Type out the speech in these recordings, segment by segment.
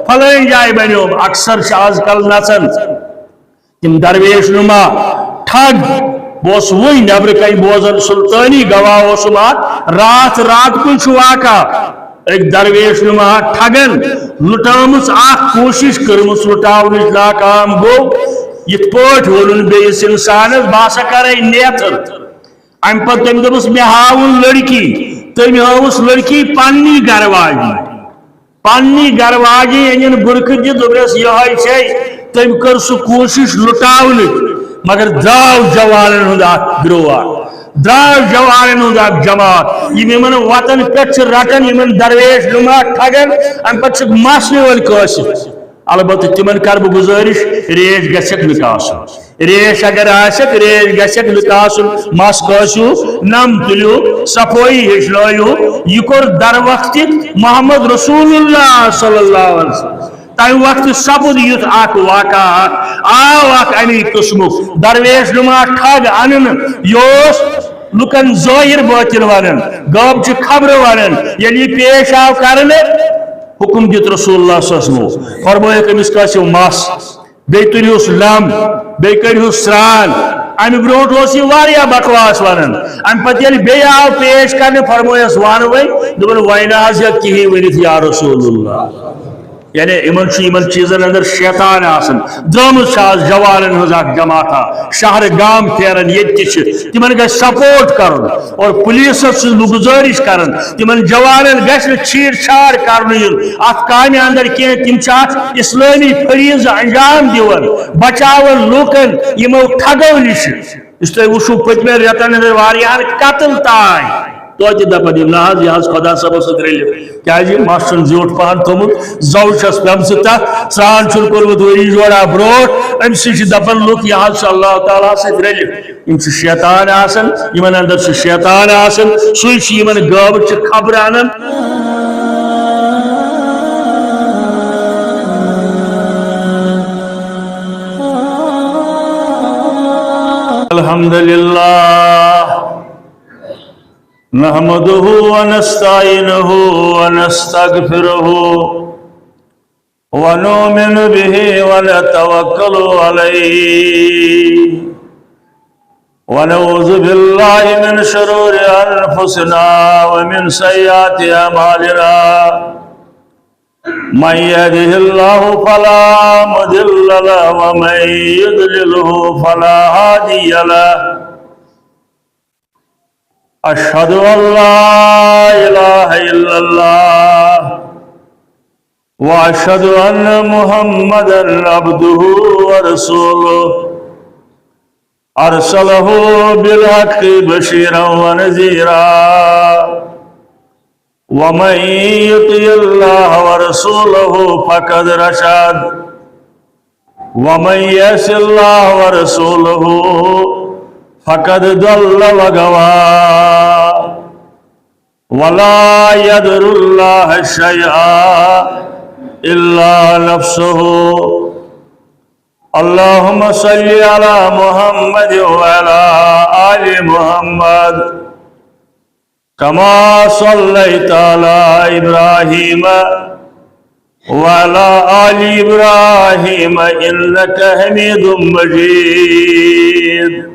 فلان جائے بنو اکثر آز کل نچن تم درویش نما ٹھگ بہت وہی نبر کئی بوزن سلطانی گواہ رات رات کن واقع ایک درویش نما ٹھگن لٹامس کوشش کرمس لٹاونچ ناکام گو یت پٹ وون بیس انسانس باسا کرے نیتر ام پتہ تم دس مے ہاون لڑکی تم ہاوس لڑکی پنی گھر واجی ان برکت دس دس یہ تم کر سہ کوشش لٹاون مگر درو جوانن ہند گروہ درو جوانن ہند جماعت یم وطن پہ رٹان ان درویش نما ٹھگن ام پتہ مسن ول قاصد البتہ تمن کر بہ گزارش ریش گھک نکاس ریش اگر آسک ریش گھک نکاس مس کاسو نم تلیو صفائی ہچنو یہ کور در وقت محمد رسول اللہ صلی اللہ علیہ وسلم تمہ وقت سپد یھ واقعہ آو امی قسم درویش نما ٹھگ ان یہ لکن ظاہر باطن ونان غب خبر ونان یعنی پیش آو کرنے حکم دیت رسول اللہ صلی اللہ علیہ وسلم فرمایا کہ مسکاسو مس بی تلیوس لم بی کریوس سران ام بروٹ یہ واریاہ بکواس ونان ام پتہ یل بی آو پیش کرنے فرمایس وان وی دپن وین آز کہین ورت یا رسول اللہ یعنی ان چیزن اندر شیطان آسن درمز جوانن ہز جماعت شہر گام پھیران یہ تمن گھ سپورٹ کرن اور پولیس گزارش کرن تمن جوانن گھ چھیڑ چھاڑ کرن ات کامہ اندر کی تم اسلامی فریض انجام دون بچاون لوکن یمو ٹھگو نش اس تھی وچھو پتمین ریتن اندر واریاہن قتل تائیں توتہ دپان یم نا یہ خدا صبس ست رلت کیا مس زیوٹ پہن تھومت زو چھس پم تک سران کورمت وری جورا بروٹ ام سی دپان لوک یہ اللہ تعالیٰ ست رلت یم شیطان آسان یمن اندر شیطان آسان سوی یمن غب خبر انان الحمدللہ نحمده ونستعينه ونستغفره ونؤمن به ونتوكل عليه ونعوذ بالله من شرور أنفسنا ومن سيئات أعمالنا من يهده الله فلا مضل له ومن يضلله فلا هادي له أشهد أن لا إله إلا الله وأشهد أن محمدا عبده ورسوله أرسله بالحق بشيرا ونذيرا ومن يطع الله ورسوله فقد رشد ومن يعص الله ورسوله فقد ضل وغوى ولا يضر الله شيئا إلا نفسه اللهم صل على محمد وعلى آل محمد كما صليت على إبراهيم وعلى آل إبراهيم إنك حميد مجيد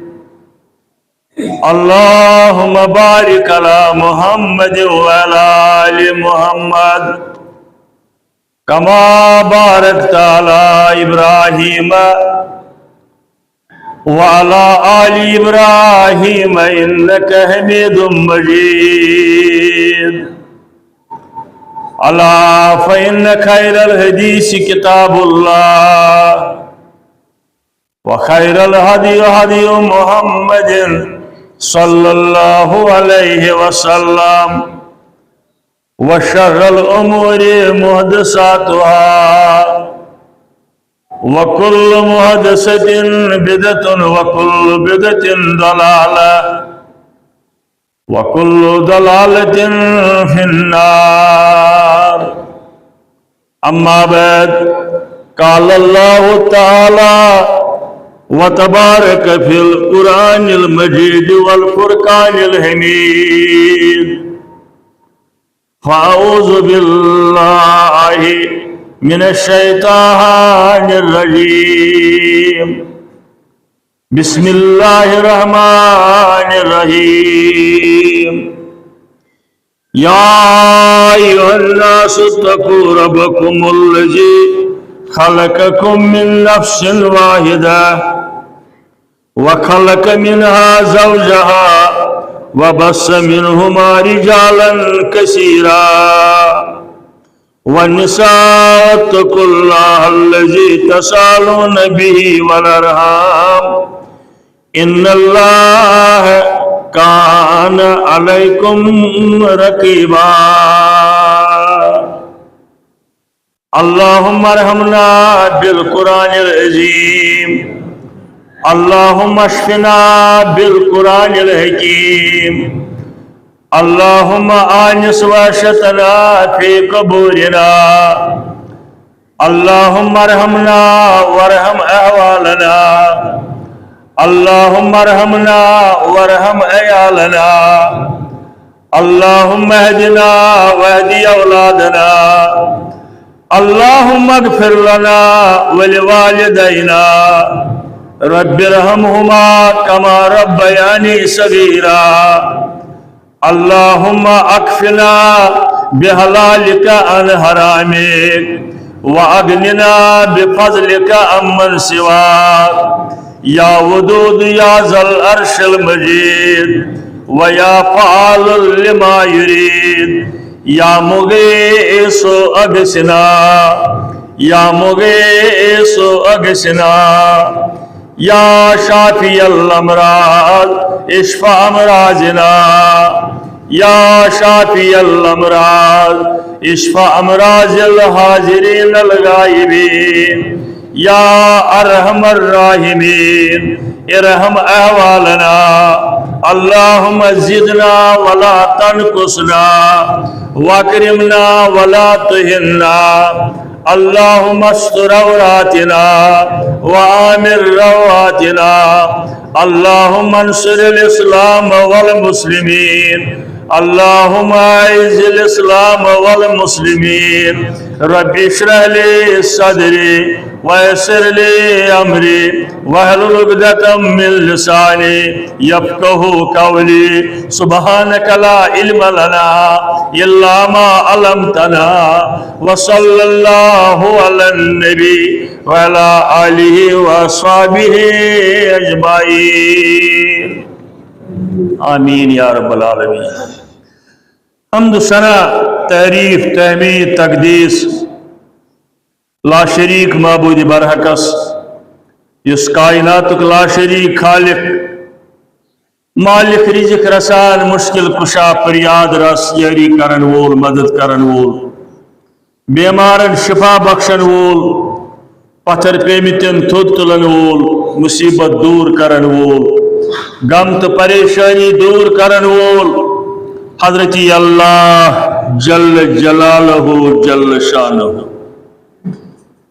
اللهم بارك على محمد وعلى آل محمد كما باركت على إبراهيم وعلى آل إبراهيم إنك حميد مجيد ألا فإن خير الحديث كتاب الله وخير الهدي هدي محمد صلى الله عليه وسلم وشر الأمور محدثاتها وكل محدثة بدعة وكل بدعة ضلالة وكل ضلالة في النار أما بعد قال الله تعالى وتبارك في القرآن المجيد والفرقان الحميد فأعوذ بالله من الشيطان الرجيم بسم الله الرحمن الرحيم يا أيها الناس اتقوا ربكم الذي خلقكم من نفس واحدة وخلق منها زوجها وبث منهما رجالا كثيرا والنساء اتقوا الله الذي تساءلون به والأرحام إن الله كان عليكم رقيبا اللهم ارحمنا بالقرآن العظيم اللهم اشفنا بالقرآن الحكيم اللهم آنس وحشتنا في قبورنا اللهم ارحمنا وارحم أهوالنا اللهم ارحمنا وارحم عيالنا اللهم اهدنا واهد أولادنا اللهم اغفر لنا ولوالدينا رب ارحمهما كما ربياني صغيرا اللهم اكفنا بحلالك عن حرامك واغننا بفضلك عمن سواك يا ودود يا ذا العرش المجيد ويا فعال لما يريد يا مغيث اغثنا يا مغيث اغثنا يا شافي الأمراض اشفى أمراضنا يا شافي الأمراض اشفى أمراض الحاضرين الغائبين يا أرحم الراحمين ارحم أهوالنا اللهم زدنا ولا تنقصنا واكرمنا ولا تهنا اللهم استر عوراتنا وآمن رواتنا اللهم انصر الإسلام والمسلمين اللهم اعز الإسلام والمسلمين رب اشرح لي صدري ويسر لي أمري واحلل عقدة من لساني يفقه قولي سبحانك لا علم لنا إلا ما علمتنا وصلى الله على النبي وعلى آله وصحبه أجمعين آمين يا رب العالمين حمد ثنا تعریف تحمید تقدیس لا شریک معبود برحقس یس کائناتک لا شریک خالق مالک رزق رسان مشکل کشا فریاد رس یاری کرن وول مدد کرن وول بیمارن شفا بخشن وول پتھر پیمتن تھود تلن وول مصیبت دور کرن وول غم تو پریشانی دور کرن وول حضرت اللہ جل جلالہ جل شانہ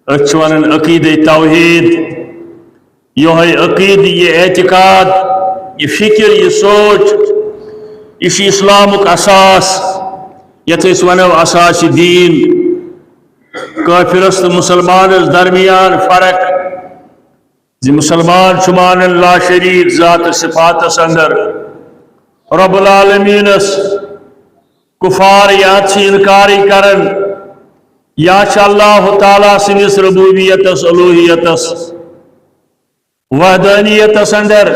اچھوان عقید توحید یہ عقید یہ اعتقاد یہ فکر یہ سوچ یہ اسلام اساس یت ونو اساس دین کافرس تو مسلمان درمیان فرق زی مسلمان چمان لا شریک ذات صفات اندر رب العالمین کفار یا انکاری کرن یا اللہ تعالیٰ سنس ربوبیتس الوہیتس وحدانیتس اندر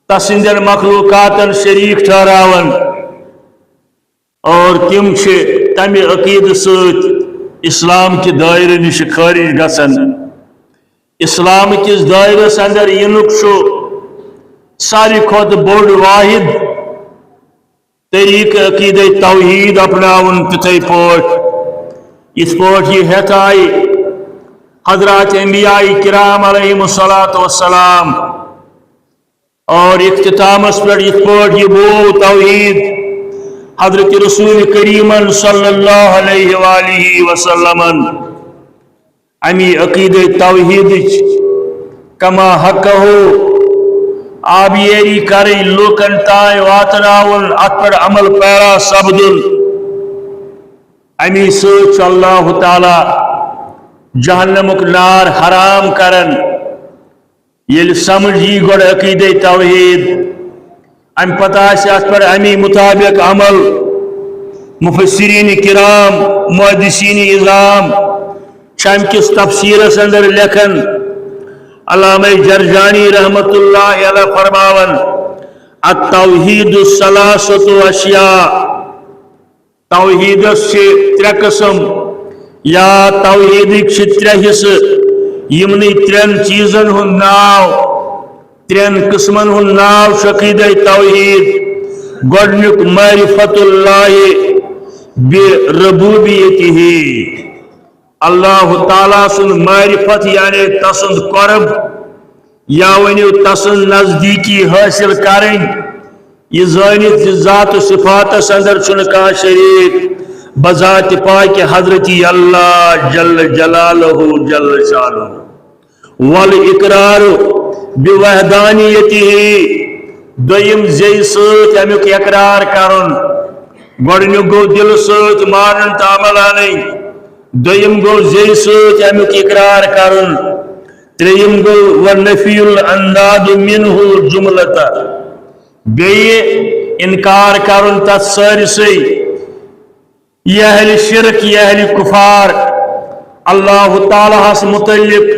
تسندر مخلوقاتن شریک ٹھہراون اور تم تمہ عقید ست اسلام کے دائرہ نش خارج گژھن اسلام کس دائرس اندر ینک ساری کھت بوڑ واحد طریقہ عقید توحید اپناون تتھے پوٹ اس پوٹ یہ ہیت آئی حضرات انبیاء کرام علیہم الصلاۃ والسلام اور اختتام اس پر اس پوٹ یہ بو توحید حضرت رسول کریم صلی اللہ علیہ وآلہ وسلم امی عقید توحید کما حق ہو آبیری کری لوکن تائیں واتناون ات پر عمل پیرا سبدن امی سوچ اللہ تعالی جہنمک نار حرام کرن یل سمجھی گوڑ عقید توحید ام پتہ اس پر امی مطابق عمل مفسرین کرام محدثین اعظام چم کس تفسیرس اندر لکھن علامہ جرجانی رحمت اللہ علیہ فرماون التوحید ثلاثۃ اشیاء توحید سے ترے قسم یا توحید سے ترے حصہ یمنی ترین چیزن ہن ناو ترین قسمن ہن ناو عقیدہ توحید گوڈنیک معرفت اللہ بربوبیتہ اللہ تعالیٰ سن معرفت یعنی تسند قرب یا ونیو تسند نزدیکی حاصل کریں یہ زانت ذات و صفات اندر چنکا شریک بذات پاک حضرت اللہ جل جلالہ جل شانہ والاقرار بوحدانیتہ دویم زی سوت امیک اقرار کرن گوڑنیو گو دل سوت مانن تعمل آنی دویم گو زی سوت امیک اقرار کرن تریم گو ونفی الانداد منہ جملتا بیئے انکار کرن تت سارسی یہ اہل شرک یہ اہل کفار اللہ تعالیٰ اس متعلق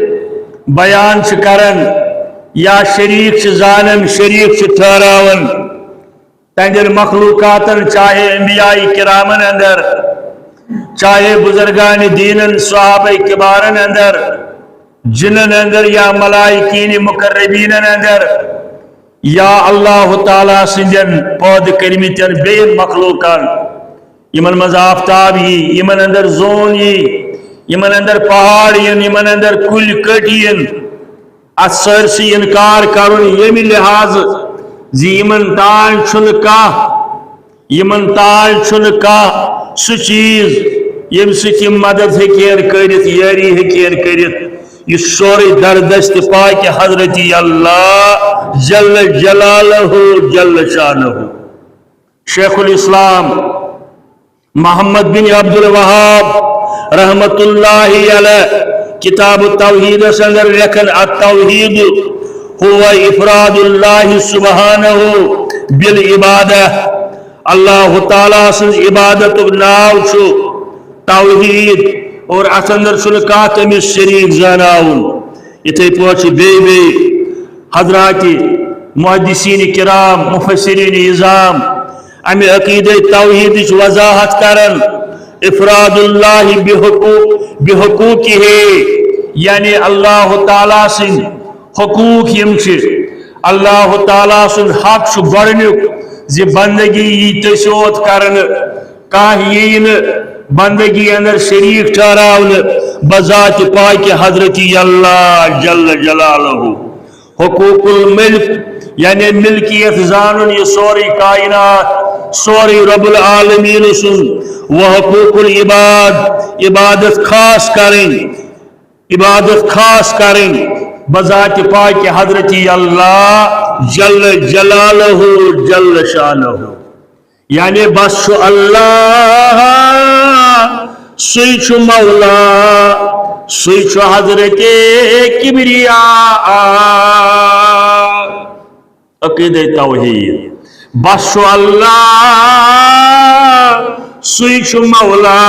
بیان کرن یا شریک سے زانن شریک سے ٹھہراون تندر مخلوقاتن چاہے انبیاء کرامن اندر چاہے بزرگان دینن صحابہ کبارن اندر جنن اندر یا ملائکین مقربین اندر یا اللہ تعالیٰ سنجن پود کریمیتن بین مخلوقان یمن مز آفتاب یمن اندر زون یمن اندر پہاڑ یمن اندر کل کٹین اثر سی انکار کرن یمی لحاظ زی یمن تال چھن کا سو چیز یم سچ مدد ہکین کرت یاری ہکین کرت یہ سوری دردست پاک حضرت اللہ جل جلالہ جل شانہ شیخ الاسلام محمد بن عبد الوہاب رحمت اللہ علیہ کتاب التوحید سندر لکھن التوحید هو افراد اللہ سبحانہ بالعبادہ اللہ تعالیٰ سن عبادت ناو چھو توحید اور اسندر سنکا تمس شریک زاناون اتھے پوچھ بے حضرات محدثین کرام مفسرین اعظام امی عقید توحید وضاحت کرن افراد اللہ بحقوق یعنی اللہ تعالیٰ سن حقوق یمچ اللہ تعالیٰ سن حق چھ گوڑنیک زی بندگی یہ تسوت کرن کاہین بندگی اندر شریک ٹھہراون بذات پاک حضرت اللہ جل جلالہ حقوق الملک یعنی ملکیت زانن یہ سوری کائنات سوری رب العالمین سن وہ حقوق العباد عبادت خاص کریں بذات پاک حضرت اللہ جل جلالہ جل شانہ یعنی بس اللہ سوچ مولا سوچ حضرت کبریاء عقید توحید بس اللہ سوچ مولا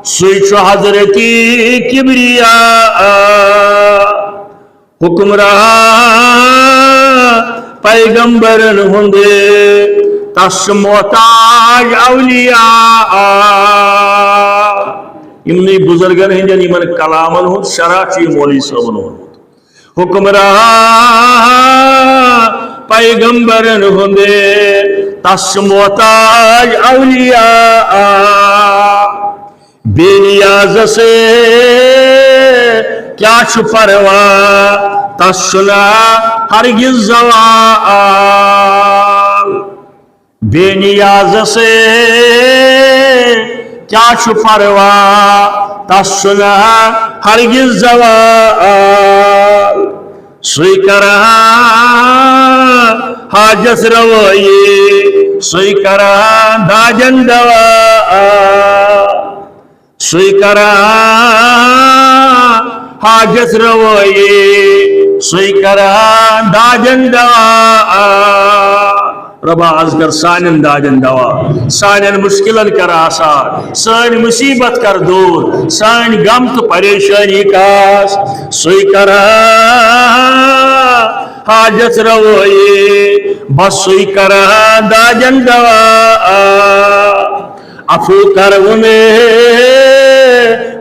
سوچ حضرت کبریاء حکمراں پیغمبرن ہندے تس محتاج اولیاء امنی بزرگن ہندن امن کلامن ہند شرح چی مولی صاحبن ہند حکمراں پیغمبرن ہندے تس محتاج اولیاء بے نیاز سے کیا پرواہ تسنا ہرگز زوال بے نیاز سے کیا پرواہ تسنا ہرگز زوال سوئی کرا حاجت روائی سوئی کرا داجن دوا سُے کران حاجت روٲیی سُے کران دادٮ۪ن دوا ربا از کر سانٮ۪ن دادٮ۪ن دوا سانٮ۪ن مشکلن کر آسان سٲنۍ مصیبت کر دوٗر سٲنۍ غم تہٕ پریشٲنی کاس سُے کران حاجت روٲیی بس سُے کران دادٮ۪ن دوا عفو کر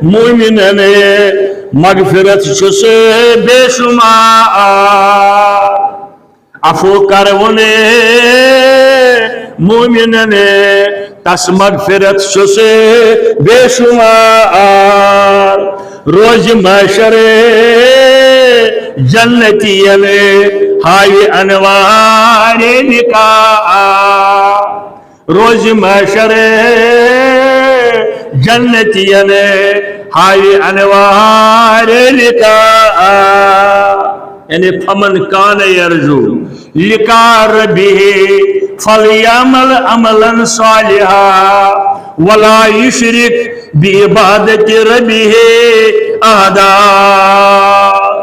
مومنن مغفرت چھُس بے شمار عفو کر مومنن تس مغفرت چھُس بے شمار روز محشر جنتین ہائے انوار نکاح روز محشر جنتین ہائے انوار لقاء یعنی فمن کان یرجو لقاء ربہ فلیعمل عملا صالحا ولا یشرک بعبادت ربہ احدا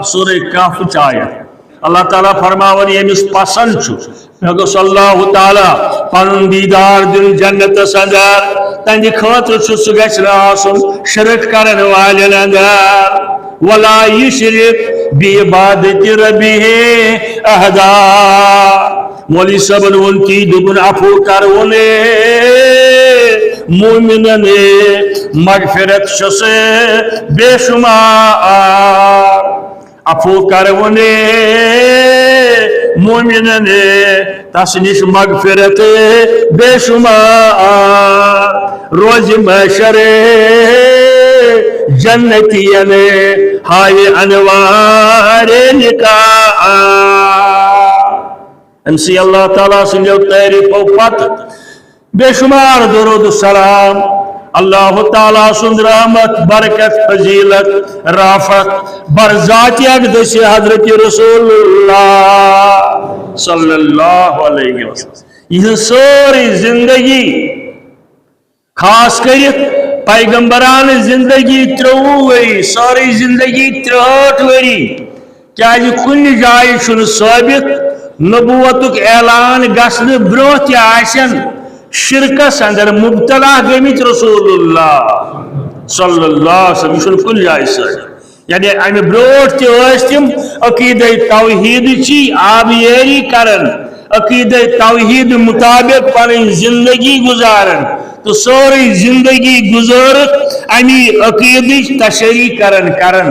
سورہ کہف آیت اللہ تعالیٰ فرماون یمس پسند مے گوٚژھ اللہ تعالیٰ پنن دیدار دن جنت اندر تہندِ خٲطرٕ چھُ سُہ گژھِ نہٕ آسُن شرک کرن والٮ۪ن اندر ولا یشرک بعبادت ربہ احدا مولوی صٲبن ووٚن تی دوٚپُن عفو کر مومنن مغفرت چھُس بے شمار عفو کر مومنن تس نش مغفرت بے شمار روز محشر جنتین ہائے انوار نکاح امسی اللہ تعالیٰ سنجھو تعریفو پت بے شمار درود السلام اللہ تعالیٰ سند رحمت برکت فضیلت رافت برذات اقدس حضرت رسول اللہ صلی اللہ علیہ وسلم یہ سوری زندگی خاص کرت پیغمبران زندگی 30 وری سوری زندگی 63 وری کیا کن جائے چھن ثابت نبوتک اعلان گسن برو تین شرکس اندر مبتلا گمت رسول اللہ صلی اللہ علیہ وسلم کن جائے ثابت یعنی امہ بروٹ تم عقیدہ توحید چی آبیاری کرن عقیدہ توحید مطابق پنن زندگی گزارن تو سوری زندگی گزارت امی عقیدہ تشریح کرن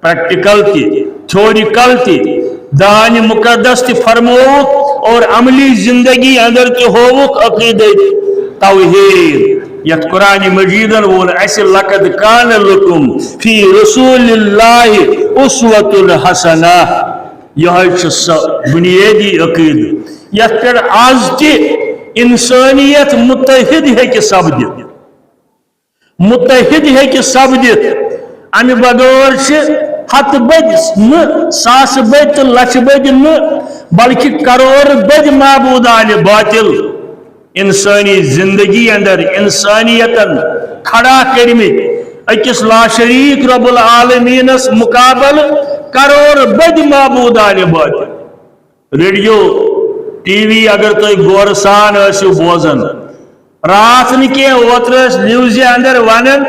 پریکٹیکل تی تھیوریکل تی دان مقدس تی فرموک اور عملی زندگی اندر تی ہوک عقیدہ توحید یت قرآن مجیدن وون اس لقد کان لکم فی رسول اللہ اسوۃ حسنہ یہ بنیادی عقید یت پر آز تی انسانیت متحد ہے کہ سپدت امہ بغیر ہتھ بد ساس بد تو لچھ بد بلکہ کروڑ بد معبودان باطل انسانی زندگی اندر انسانیتن کھڑا کرمت اکس لا شریک رب العالمین مقابل کروڑ بد معبودان باطل ریڈیو ٹی وی اگر تھی غور سان بوزن رات نی اوتر نیوز اندر ونن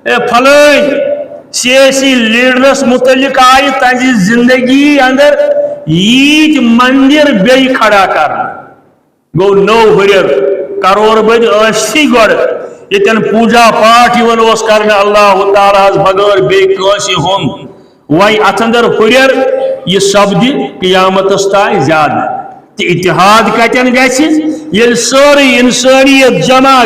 فلٲنۍ سیاسی لیڈرس متعلق آئی تہذی زندگی اندر ییت مندر بی کھڑا کر گو 9 ہریر کروڑ بد ثی گڑ یتن پوجا پاٹ کرنے اللہ تعالیٰ بغیر بی ہند وی ات اندر ہریر یہ سپد قیامت تائیں زیادہ تو اتحاد کتن گل سوری انسانیت جمع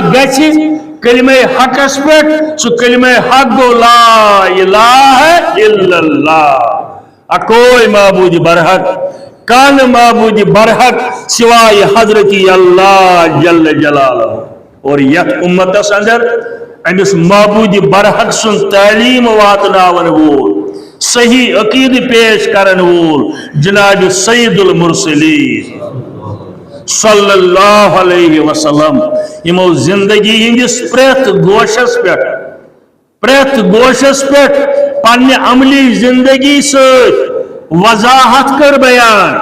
کلمہ حقس پہ سو کلمہ حق گو لا الہ الا اللہ اکوئی معبود برحق کان معبود برحق سوائے حضرت اللہ جل جلالہ اور یک امتس اندر امس معبود برحق سن تعلیم واتناون وول صحیح عقید پیش کرن وول جناب سید المرسلین صلی اللہ علیہ وسلم یمو زندگی ہندس پریت گوشس پہ پریت گوشس پہ پنہ عملی زندگی وضاحت کر بیان،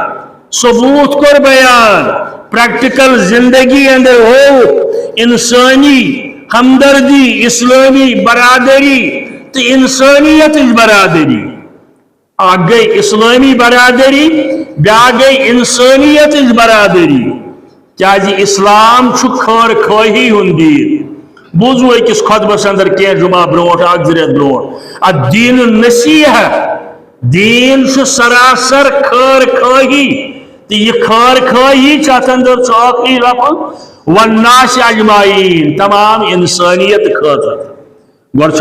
ثبوت کر بیان، پریکٹیکل زندگی اندر ہو انسانی ہمدردی، اسلامی برادری تو انسانیت برادری، آگ گئی اسلامی برادری، بیا گئی انسانیت برادری، کیا جی اسلام خیر خواہی ہند دین۔ بوزو أکس خطبس اندر کی جمعہ برونٹ اک زریت برونٹ الدین النصیحہ، دین سراسر خیر خواہی، تو یہ خیر خواہی ات اندر اخی لفظ والناس اجمعین، تمام انسانیت خاطر گوڑ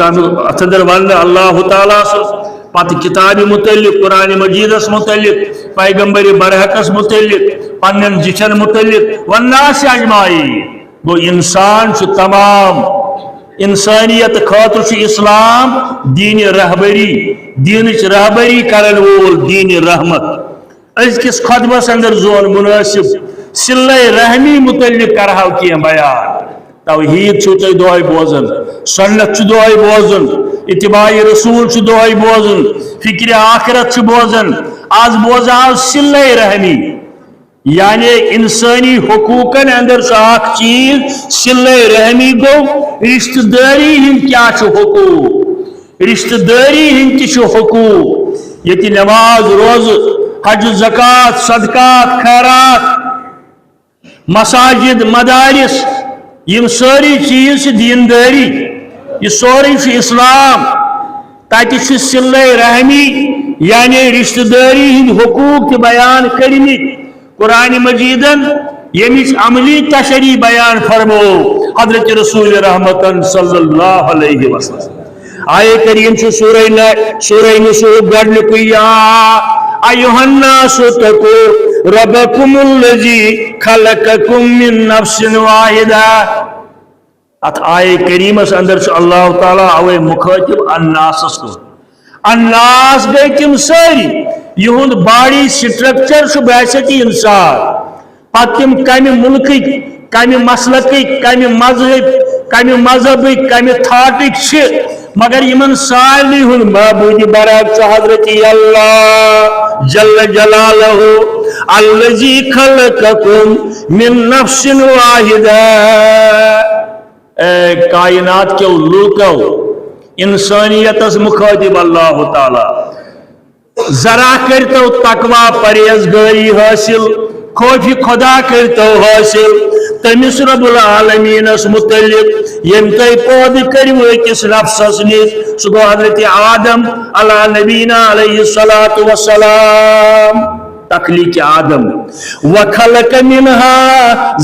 ات اندر ون اللہ تعالیٰ پتہ کتاب متعلق، قرآن مجیدس متعلق، پیغمبر برحقس متعلق، پنن جچن متعلق والناس اجمعین، گو انسان تمام انسانیت خاطر اسلام دین رہبری، دینچ رہبری کرن وول دین رحمت۔ ازکس خطبس اندر زون مناسب صلہ رحمی متعلق کرہو کی بیان، توحید چھو تھی دعائی بوزن، سنت چھو دعائی بوزن، اتباع رسول چھو دعائی بوزن، فکر آخرت چھو بوزن، آز بوزاو صلہ رحمی، یعنی انسانی حقوقن اندر اخ چیز صلہ رحمی گو رشتہ داری ہند کیا چھو حقوق، رشتہ داری ہند چھو حقوق، یتی نماز روز حج زکات صدقات خیرات مساجد مدارس یم ساری چیز دینداری، یہ سوری اسلام، تاکہ صلہ رحمی یعنی رشتہ داری ہند حقوق بیان کرمی قرآن مجیدن یمچ عملی تشریح بیان فرمو حضرت رسول رحمتن صلی اللہ علیہ وسلم۔ آئے کریم سورہ نسوء گڑھ یا ایھا الناس اتقوا ربکم الذی خلقکم من نفس واحدہ۔ ات آئے کریمس اندر اللہ تعالیٰ اوے مخاطب الناس کو، الناس گئی تم ساری یہند باڈی سٹرکچر بحثیت انسان، پتہ تم کمہ ملک کمہ مسلک کمہ مذہب کمہ مذہبک کمہ تھاٹک مگر یمن سارنی ہند معبود برحق حضرت اللہ جل جلالہ الذی خلقکم من نفس واحدہ۔ اے کائنات کے لوکو، انسانیت مخاطب اللہ تعالی، ذرا کرتو تقوی پرہیزگاری حاصل، خوف خدا کرتو حاصل تمس رب العالمین متعلق یم تہ پود کرو أکس نفسس نش، سہ گو حضرت آدم علی نبینا علیہ الصلاۃ والسلام، تخلیق آدم، وخلق منها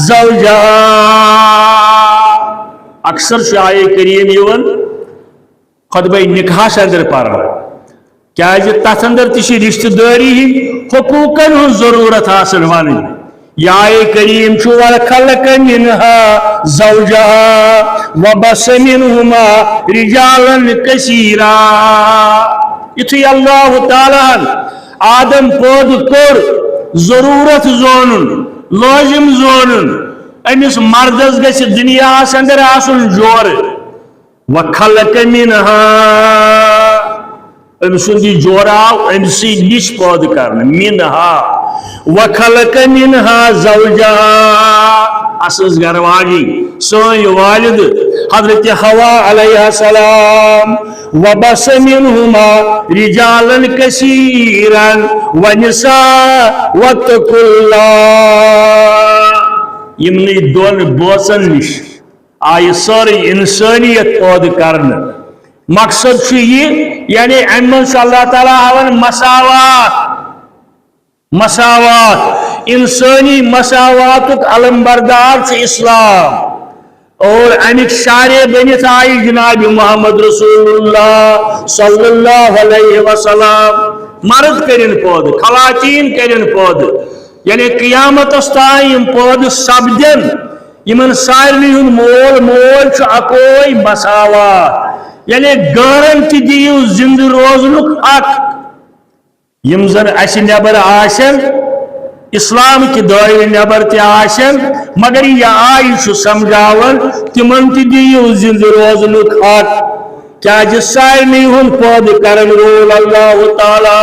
زوجها۔ اکثر آئے کریم یون خطبہ نکاح اندر پڑھنا، کیا تر اندر تہ رشتہ داری حقوقن ہن ضرورت حاصل ون، یا کریم وخلق منها زوجها وبث منهما رجالا كثيرا۔ یتھی اللہ تعالیٰ آدم پود کور ضرورت زونن، لازم زونن، امس مردس گژھِ دنیا اندر آسن جور، وخلق منها ام سندی جور آو ام سی نش پود کرنا، منها وخلق منها زوجها، اسس گھر واجی سوی والد حضرت حوا علیہ السلام، وبث منهما رجالا كثيرا ونساء واتقوا الله۔ یمنی دون بوسن نش آئی ساری انسانیت پود کرنا، مقصد یہ یعنی امن سے اللہ تعالیٰ ہون مساوات، مساوات انسانی مساوات علم بردار سے اسلام، اور امک شارع بنت آئی جناب محمد رسول اللہ صلی اللہ علیہ وسلم، مرد کرن پود خواتین کرن پود، یعنی قیامت تائیں پود سپدن، یمن سارنی ہند مول مول اکوئی مساوات، یعنی گارنٹی دیو زند روزنک حق، یم زن اس نبر آسن اسلام کی دائر نبر تی آسن، مگر یہ آئی سمجھاون تمن تی دیو زند روزنک حق، کیا سارنی ہند پود کرن وول اللہ تعالی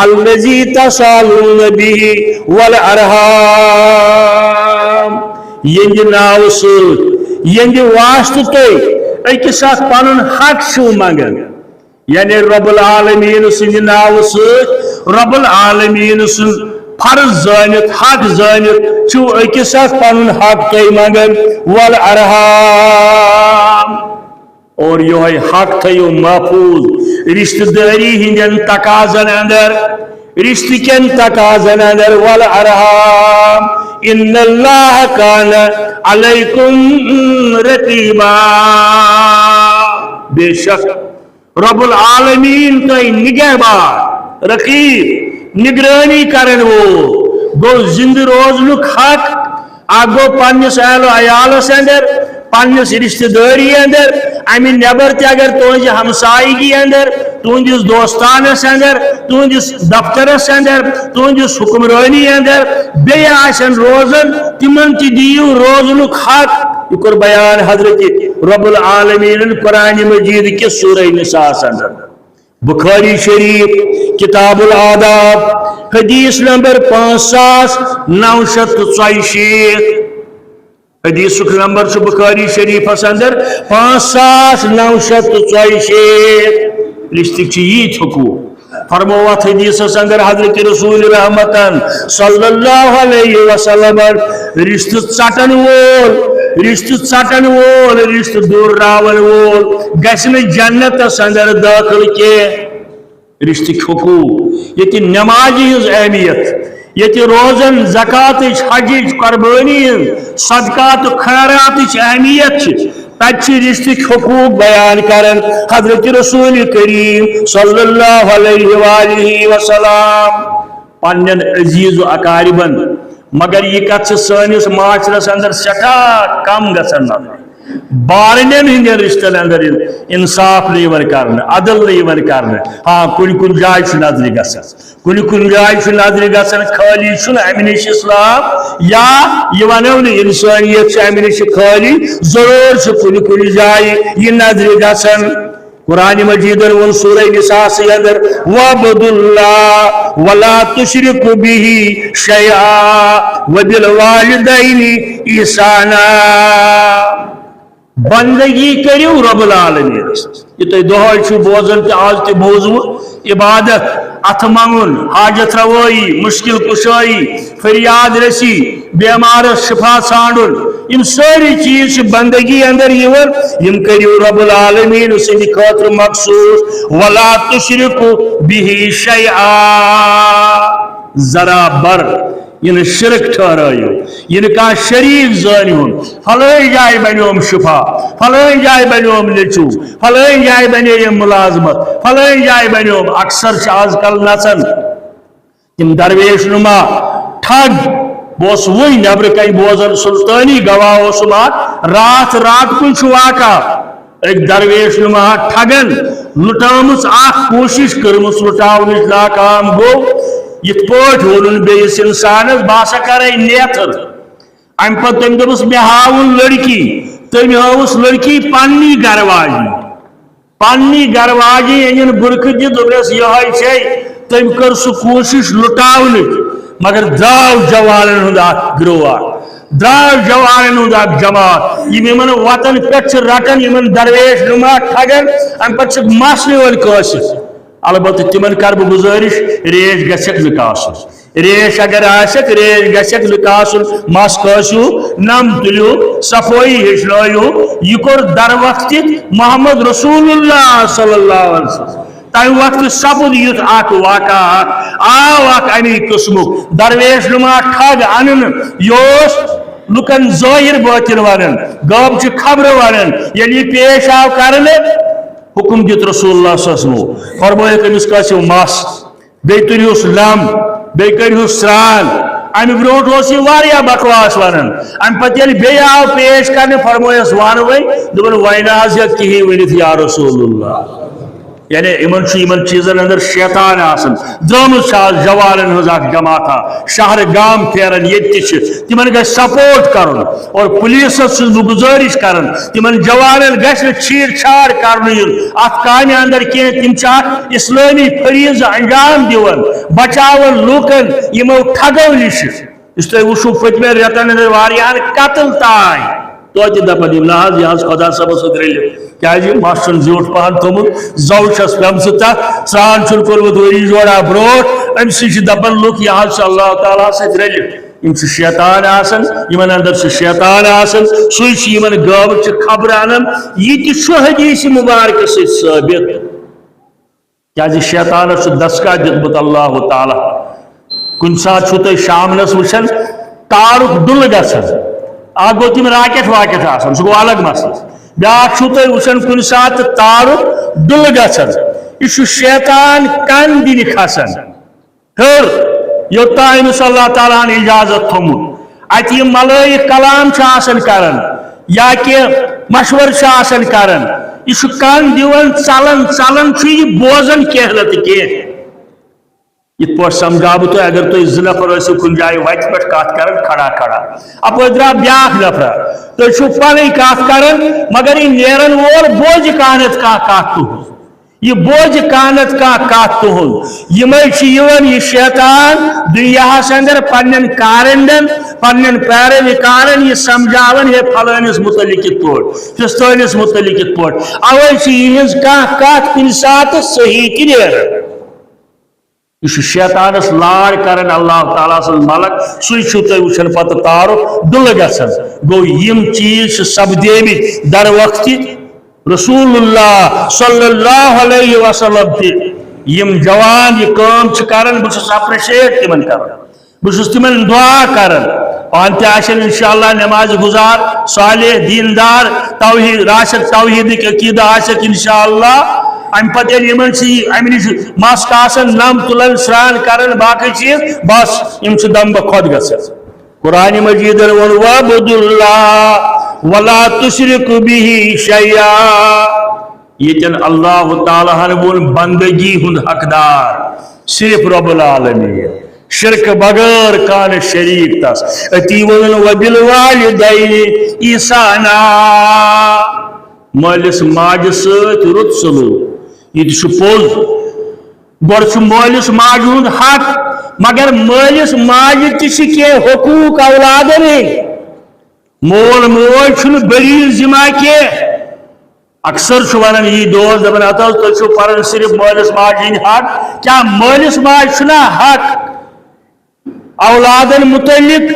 الذی تسالون به والارحام یہند ناو سۭتۍ یہند واسطہ تُہۍ أکِس اکھ پنُن حق چھِو منگان یعنی رب العالمین سٕنٛدِ ناو سۭتۍ رب العالمین سُنٛد فرض زٲنِتھ حق زٲنِتھ چھِو أکِس اکھ پنُن حق تُہۍ منگان والارحام اور یہ حق تھیو محفوظ رشتہ داری ہندین تقاضن اندر رشتہ کن تقاضن اندر والارحام ان اللہ کان علیکم رقیبا بے شک رب العالمین تھی نگہبان رقیب نگرانی کرن وہ گو زند روزنک حق آگو پنس اہل و عیالس اندر پنس رشتہ داری اندر امہ نبر تہ اگر تہذ ہمسائیگی اندر تہندس دوستانس اندر تہندس دفترس اندر تہندس حکمرانی اندر بیان روزن تمن تہ دیو روزنک حق یہ کور بیان حضرت رب العالمین قرآن مجید کس سورہ نساء اندر بخاری شریف کتاب الآداب حدیث نمبر 5964 حدیث نمبر بخاری شریف اندر 5964 لسٹک یہ حقوق فرموات حدیث اندر حضرت رسول رحمتن صلی اللہ علیہ وسلم رشتہ ژٹن وول رشتہ دور راون وول گژھِ نہٕ جنتس اندر داخل کی رشتہ حقوق یہ نماز ہز اہمیت یہ روزن زکات حج قربانی صدقات خیرات اہمیت تت رشتہ حقوق بیان کرن حضرت رسول کریم صلی اللہ علیہ وآلہ وسلم پنن عزیز و اقاربن مگر یہ کت سانس معاشرس اندر سٹھا کم گھن بارنین ہند رشتن اندر انصاف کرنے عدل کرنے ہاں کن جائے نظر کن جائے نظر گھن خالی امہ نش اسلام یا یہ ونو نا انسانیت امہ نش خالی ضرور کن جائے یہ نظر گھن قرآن مجید ون سورہ نساء اندر وَعْبُدُوا اللَّهَ وَلَا تُشْرِكُوا بِهِ شَيْئًا وَبِالْوَالِدَيْنِ إِحْسَانًا بندگی کریو رب العالمین یہ تو دہائی چھو بوزن تے آج تے بوزو عبادت اتھ منگن حاجت روائی مشکل کشائی فریاد رسی بیمار شفا ژھانڈن یم ساری چیز بندگی اندر یم کریو رب العالمین سندِ خاطر مخصوص ولا تشرکوا به شیئا ذرا بر ین شرک ٹھہرائیو ین کا شریک زانیون فلائیں جائے بنیوم شفا فلائیں جائے بنیوم لچو فلائیں جائے بنیم ملازمت فلائیں جائے بنیوم اکثر آج کل نسن تم درویش نما ٹھگ بوس وہی نبر کئی بوزن سلطانی گواہ سمات رات کن واقع ایک درویش نما ٹھگن لٹامس آخ کوشش کرمس لٹاونچ ناکام گو یہ پوٹ ہون بیس انسانس باسا کرے نیتر ام پت تم دس مے ہاؤن لڑکی تم ہاؤس لڑکی پنی گرواجی ان برکھ دس یہ تم کر سہ کوشش لٹاون مگر دراو جوانن ہند گروہ دراو جوانن ہند جماعت یم وطن پہ رٹان ان درویش نما ٹھگن ام پہ مسلہ ول قاصد البتہ تمن کر بہ گزارش ریش گھک لکاسن ریش اگر آسک ریش گھک لکاسن مس کاسو نم تلیو صفائی ہچنو یہ کور در وقت محمد رسول اللہ صلی اللہ علیہ وسلم تمہ وقت سپد یت اخ واقع آو اخ امی قسمک درویش نما ٹھگ ان یہ لکن ظاہر باطن ونان غاب چھ خبر ونان یعنی پیش آو کرنے حکم دیت رسول اللہ صلی اللہ علیہ وسلم فرمایا تمس کاسو مس بی تریوس لم بی کریوس سران ام بروٹ یہ واریا بکواس ونان ام پتہ یل بی آو پیش کرنے فرمایس وان وی دپن وین آز کہین ورنت یا رسول اللہ یعنی یمن چیزن اندر شیطان آسن درمت جوانن ہز جماعتہ شہر گام پھیران یہ تمن گھ سپورٹ کرن اور پولیس گزارش کرن تمن جوانن گھ چھیر چھاڑ کرن ات کامہ اندر کی تم اسلامی فریض انجام دون بچاون لوکن یمو ٹھگو نش اس تھی وچھو پتم رتن اندر واریاہن قتل تائ توتہ دپان یم نہ حظ یہ حظ خدا صٲبس سۭتۍ رٔلِو کیازِ مس چھُن زیوٗٹھ پہن تھوٚمُت زو چھس پیمژٕ تتھ سرٛان چھُن کوٚرمُت ؤری جورا برونٛٹھ أمۍ سٕے چھِ دپان لُکھ یہِ حظ چھُ اللہ تعالیٰ سۭتۍ رٔلِو یم چھِ شیطان آسان یمن اندر چھُ شیطان آسان سُے چھُ یمن غٲبٕچ خبر انان یہِ تہِ چھُ حدیث مبارکہ سۭتۍ ثٲبت کیازِ شیطانس چھُ دسکا دیُتمُت اللہ تعالیٰ کُنہِ ساتہٕ چھُو تُہۍ شامنس وٕچھان تارُک ڈُلہٕ گژھان اکھ گوٚو تِم راکٹ واکٹ آسان سُہ گوٚو الگ مسلہٕ بیاکھ چھُو تُہۍ وٕچھان کُنہِ ساتہٕ تارُک ڈُلہٕ گژھان یہِ چھُ شیطان کن دِنہِ کھسان ہیوٚر یوٚتام أمِس اللہ تعالیٰ ہن اجازت تھوٚمُت اتہِ یِم ملٲیِک کلام چھِ آسان کران یا کینٛہہ مشورٕ چھِ آسان کران یہِ چھُ کن دِوان ژلان ژلان چھُ یہِ بوزان کینٛہہ نتہٕ کینٛہہ یت پٲٹھۍ سمجھا بہٕ تۄہہِ اگر تُہۍ زٕ نفر ٲسِو کُنہِ جایہِ وتہِ پٮ۪ٹھ کتھ کران کھڑا کھڑا اپٲرۍ درٛاو بیٛاکھ نفرا تُہۍ چھِو پنٕنۍ کتھ کران مگر یہِ نیرن وول بوزِ کانٛہہ نتہٕ کانٛہہ کتھ تُہنٛز یہ بوجھ کانت کا کات تہن یہ شیطان دنیاس اندر پنن کارندن پنن پیروکارن یہ سمجھاون ہے فلانس متعلق کت پوٹ فستانس متعلق کت پوٹ اوے یہ کت کن سات صحیح تہ نیران یہ شیطانس لاڑ کرن اللہ تعالیٰ سن ملک سی تھی وچھان پتہ تارک دل گھان گو یم چیز سپدیمت در وقت رسول اللہ صلی اللہ علیہ وسلم تہ یم جوان یہ کام کران بہس اپریشیٹ تمن کران بہس تمن دعا کران پان تہ آشن انشاءاللہ نماز گزار صالح دیندار توحید راشد توحید عقیدہ آسک انشاءاللہ ام پتہ یمن سی ام نش ماسک آسن نم تلن سران کرن باقی چیز بس یم دم بخود گھن قرآن مجید ون وعبد اللہ ولا تشرک به شیئا یتن اللہ تعالیٰ ہن ون بندگی ہند حقدار صرف رب العالمین شرک بغیر کان شریک تس اتی ون وبالوالدین احسانا مالس ماج ست رت سلوک یہ پوز گوڑ مالس ماج ہند حق مگر مالس ماج تہ حقوق اولادن مول موج چھُنہٕ بٔریٖل ذمہ کینٛہہ اکثر ونان یہ دوست دپان ہتا تھی پران صرف مالس ماجہ ہند حق کیا مالس ماج چھُنا حق اولادن متعلق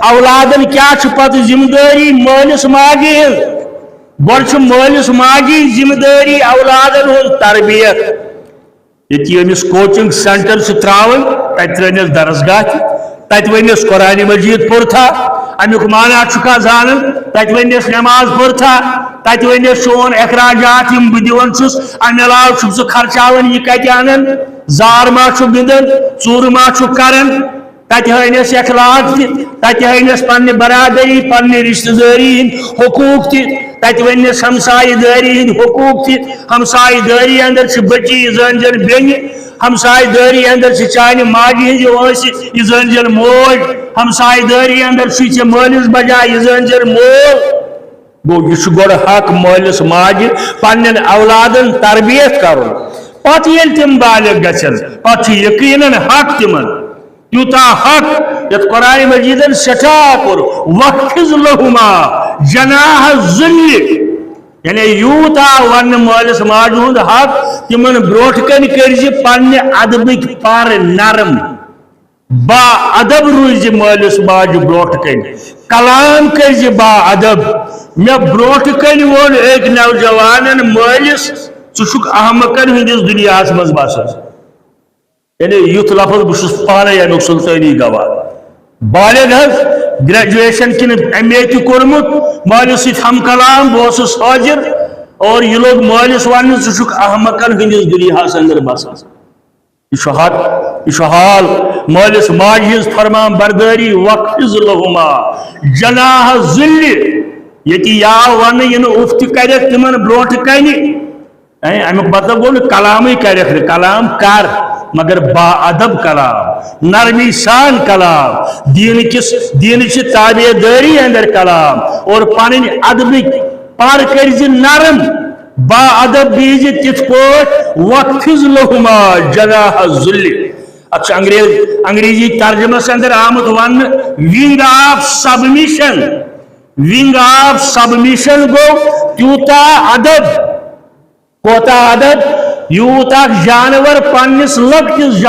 اولادن کیا پتہ ذمہ داری مالس ماجہ ہند گوڑ مالس ماجہ ذمہ داری اولادن ہند تربیت یہ امس کوچنگ سینٹر تراون تت ترنس درسگاہ تت ونس قرآن مجید پورتھا امیک مانا چھکا زانن تت ونس نماز پورتھا تت ونس چون اخراجات یم بہ دِوان چھس امہ علاوہ چھُکھ ژٕ خرچاون یہ کتہ انن زار ما چھُ گندن ژوٗر ما چھُ کران تت ہٲنس اخلاق تت ہٲنس پنہ برادری پنہ رشتہ داری ہند حقوق تت ونس ہمسائے داری ہند حقوق ہمسائے داری اندر بچی زٲنۍزٮ۪ن بیٚنہِ ہمسائے داری اندر چانہ ماجہ ہز یہ زٲنۍزٮ۪ن موج ہمسائے داری اندر ژےٚ مٲلِس بجائے یہ زٲنۍزٮ۪ن مول گو یہ گوڑ حق مالس ماجہ پنن اولادن تربیت کرن پتہ ییٚلہِ تم بالغ گژھن پتہ یقیناً حق تمن تیوتا حق یت قرآن مجیدن سٹھا کور وخذ لہما جناح الذل یعنی یوتا ون مالس ماجہ ہند حق تمن بروٹ کن کرز پنہ ادبک پر نرم با ادب روز مالس ماجہ بروٹ کن کلام کرز با ادب مے بروٹ کن وون ایک نوجوان مالس ژٕ احمقن ہندس دنیا مز باسان یعنی یوت لفظ بہس پانے امیک سلطانی گواہ بالغ گریجویشن کن ایم اے تہ کورمت مالس ست ہم کلام بہس حاضر اور یہ لوگ مالس ون ژٕ احمقن ہندس دنیاس اندر بسان یہ حق یہ حال مالس ماجہ ہز فرمان برداری وخذ لہما جناح الذل یتی یا ون یہ اف تہ کرک تمن بروٹ کن امیک مطلب گو کلام کرک کلام کر مگر با ادب کلام، نرمی سان کلام، دین کی تابع داری اندر کلام، اور پن ادب پر کرز نرم با ادب بیز تت پوٹ وقفز لہما جناح الذل. اچھا انگریزی ترجمہ سے اندر آمد one wing of submission. Wing of submission گو تیوتا ادب، کوتا ادب یوتا جانور پنس لکٹس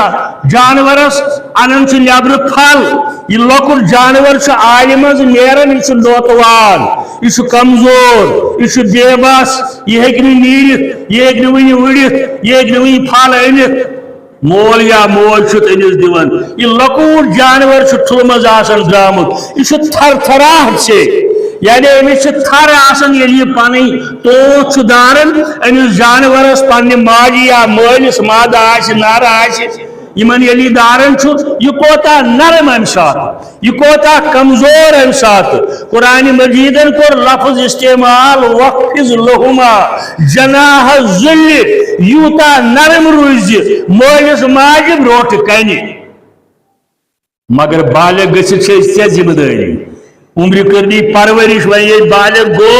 جانورس انن چھ نیبر پھل. یہ لکٹ جانور چھ آلہ مز نیران، یہ لوتوان، یہ کمزور، یہ بے بس، یہ ہیکہ نیرت، یہ ہیکہ ونہ وڑت، یہ ہیکہ ونہ پھل انت. مول یا مول چھت انس دیوان. یہ لکوٹ جانور چھ ٹھل مز آسان درامت، یہ تھر تھراہٹ سے، یعنی امس تھر آسان یل یہ پنی توت دارن امس جانورس پنہ ماجہ یا مالس ماد آس نر آس یمن یل دارن یہ کوتا نرم ام سات، یہ کوتا کمزور ام سات. قرآن مجیدن کور لفظ استعمال وقفز لہما جناح الذل. یوتا نرم روز مالس ماجہ بروٹ کنہ، مگر بالغ گژھتھ چھ ژےٚ ذمہ داری. عمر کرنی پرورش ون بالغ گو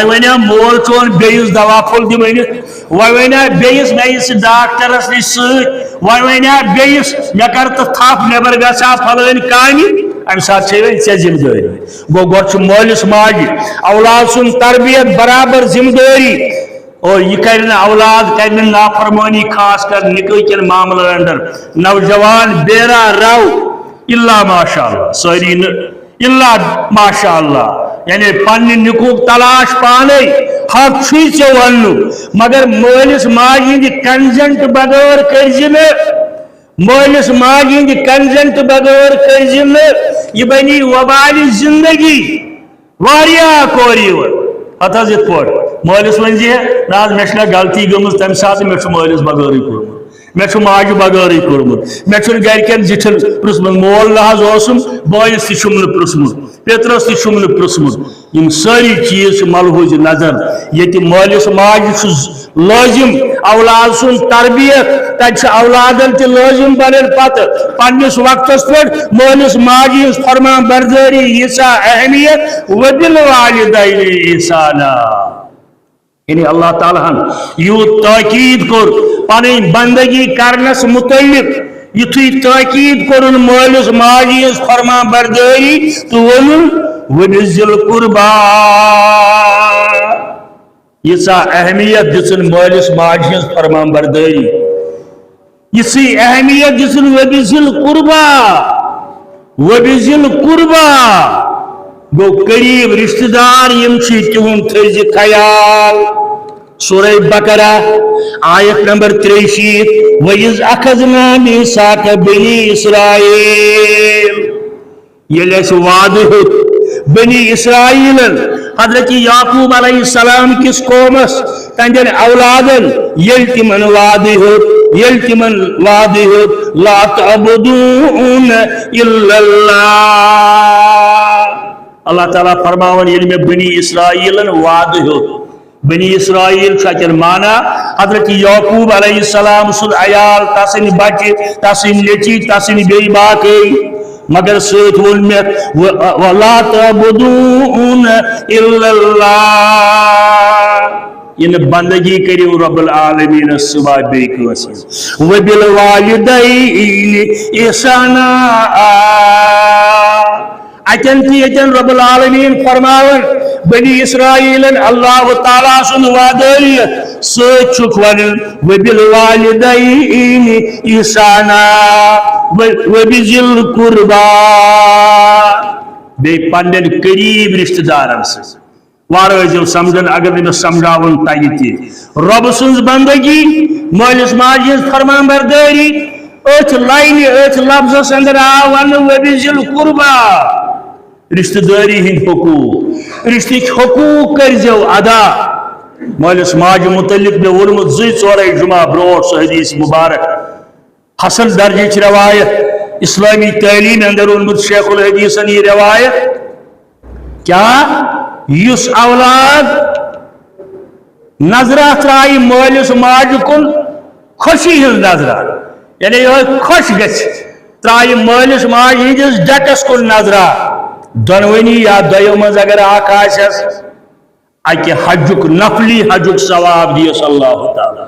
ونیا مول چون بیس دوا پھول دی ونت ونیا بیس میس ڈاکٹرس نش ست ونیا بیس مے کر تو تھپ نبر گھا پھلن کامہ ام سات ژےٚ ذمہ داری. گو گۄڈٕ چھُ مٲلِس ماجہِ اولاد سُنٛد تربیت برابر ذمہ داری، اور یہ کر اولاد کر نافرمانی خاص کر نکاح کن معاملن اندر. نوجوان بیرا رو الا ماشاء اللہ ساری الا ماشاء اللہ، یعنی پنہ نکوح تلاش پانے حق چھ ژےٚ وننُک، مگر مٲلِس ماجہِ ہٕنٛدِ کنزنٹ بغٲر کرزِ نہٕ، مٲلِس ماجہِ ہٕنٛدِ کنزنٹ بغٲر کرزِ نہٕ. یہ بنی وبالِ زندگی. واریاہ کور یور ات حظ یتھ پٲٹھۍ مٲلِس ونزِ نہ حظ مےٚ چھِ غلطی گٔمٕژ تمہِ ساتہٕ مےٚ چھُ مٲلِس بغٲرٕے کوٚرمُت، مےٚ چھُ ماجہِ بغٲرٕے کوٚرمُت، مےٚ چھُنہٕ گرِکٮ۪ن زِٹھٮ۪ن پرٛژھمُت، مول نہ حظ اوسُم بٲیِس تہِ چھُم نہٕ پرٛژھمُت، پیترس تہِ چھُم نہٕ پرٛژھمُت. یِم سٲری چیٖز چھِ ملحوٗظ نظر. ییٚتہِ مٲلِس ماجہِ چھُ لٲزِم اولاد سُنٛد تربیت، تتہِ چھُ اولادن تہِ لٲزِم بنن پتہٕ پننِس وقتس پٮ۪ٹھ مٲلِس ماجہِ ہٕنٛز فرمان بردٲری ییٖژاہ اہمیت. وبالوالدین احسانا. یعنی اللہ تعالیٰ ہن یوت تاکید کور پنن بندگی کرنس متعلق، یتھُے تاکید کورن مٲلِس ماجہِ ہٕنٛز فرمان بردٲری تو وونُن وبذِی القربا. ییٖژاہ اہمیت دِژن مٲلِس ماجہِ ہٕنٛز فرمان بردٲری، یِژھٕے اہمیت دِژن وبذِی القربا. وبذِی القربا گو قریب رشتہ دار یم چھ تہنٛد تھٲیزِ خیال. سورہ بقرہ آیت نمبر 63 وَإِذْ أَخَذْنَا مِيثَاقَ بَنِي إِسرَائِيلَ. ییٚلہِ اَسہِ وعدٕ ہیوٚت بنی اسرائیلن حضرت یعقوب علیہ السلام کس قومس تہندین اولادن ییٚلہِ تِمن وعدٕ ہیوٚت، ییٚلہِ تِمن وعدٕ ہیوٚت لا تعبدون الا اللہ. اللہ تعالیٰ فرماون ییٚلہِ مےٚ بنی اسرائیلن وعدٕ ہیوٚت. بنی اسرائیل چھِ مانا حضرت یعقوب علیہ السلام سُنٛد عیال، تسٕنٛدۍ بچہِ، تسٕنٛدۍ نیٚچِوۍ، تسٕنٛدۍ بیٚیہِ باقٕے. مگر سۭتۍ ووٚن مےٚ وَلَا تَعْبُدُونَ إِلَّا اللَّهَ. یہ بندگی کریو رب العالمین سوا بیٚیہِ کٲنٛسہِ. وَبِالْوَالِدَيْنِ إِحْسَانًا. اتن تھی اتن رب العالمین فرماون بنی اسرائیلن اللہ تعالیٰ سن وعدیت ست چھک ونن وبالوالدین احسانا وبذی القربا. بے پنن قریب رشتہ دارن سے وارو سمجھن اگر نہ سمجھاون تگہ تھی. رب سن بندگی مالس ماجہ فرمان برداری ات لائن ات لفظس اندر آو ون وبذی القربا. رشتہ داری ہند حقوق، رشتہ حقوق کرزو ادا. مالس ماجہ متعلق میں ورمت زی ژورے جمعہ بروٹ سہ حدیث مبارک حسن درجہ روایت اسلامی تعلیم اندر ورمت شیخ الحدیثن یہ روایت کیا یس اولاد نظرہ ترائی مالس ماج کن خوشی ہز نظرہ یعنی یہ خوش گچھ ترائی مالس ماج ہندس ڈٹس کن نظرہ دونونی یا دیو مز اگر آکاش اکہ حجک نفلی حجک ثواب دیس اللہ تعالی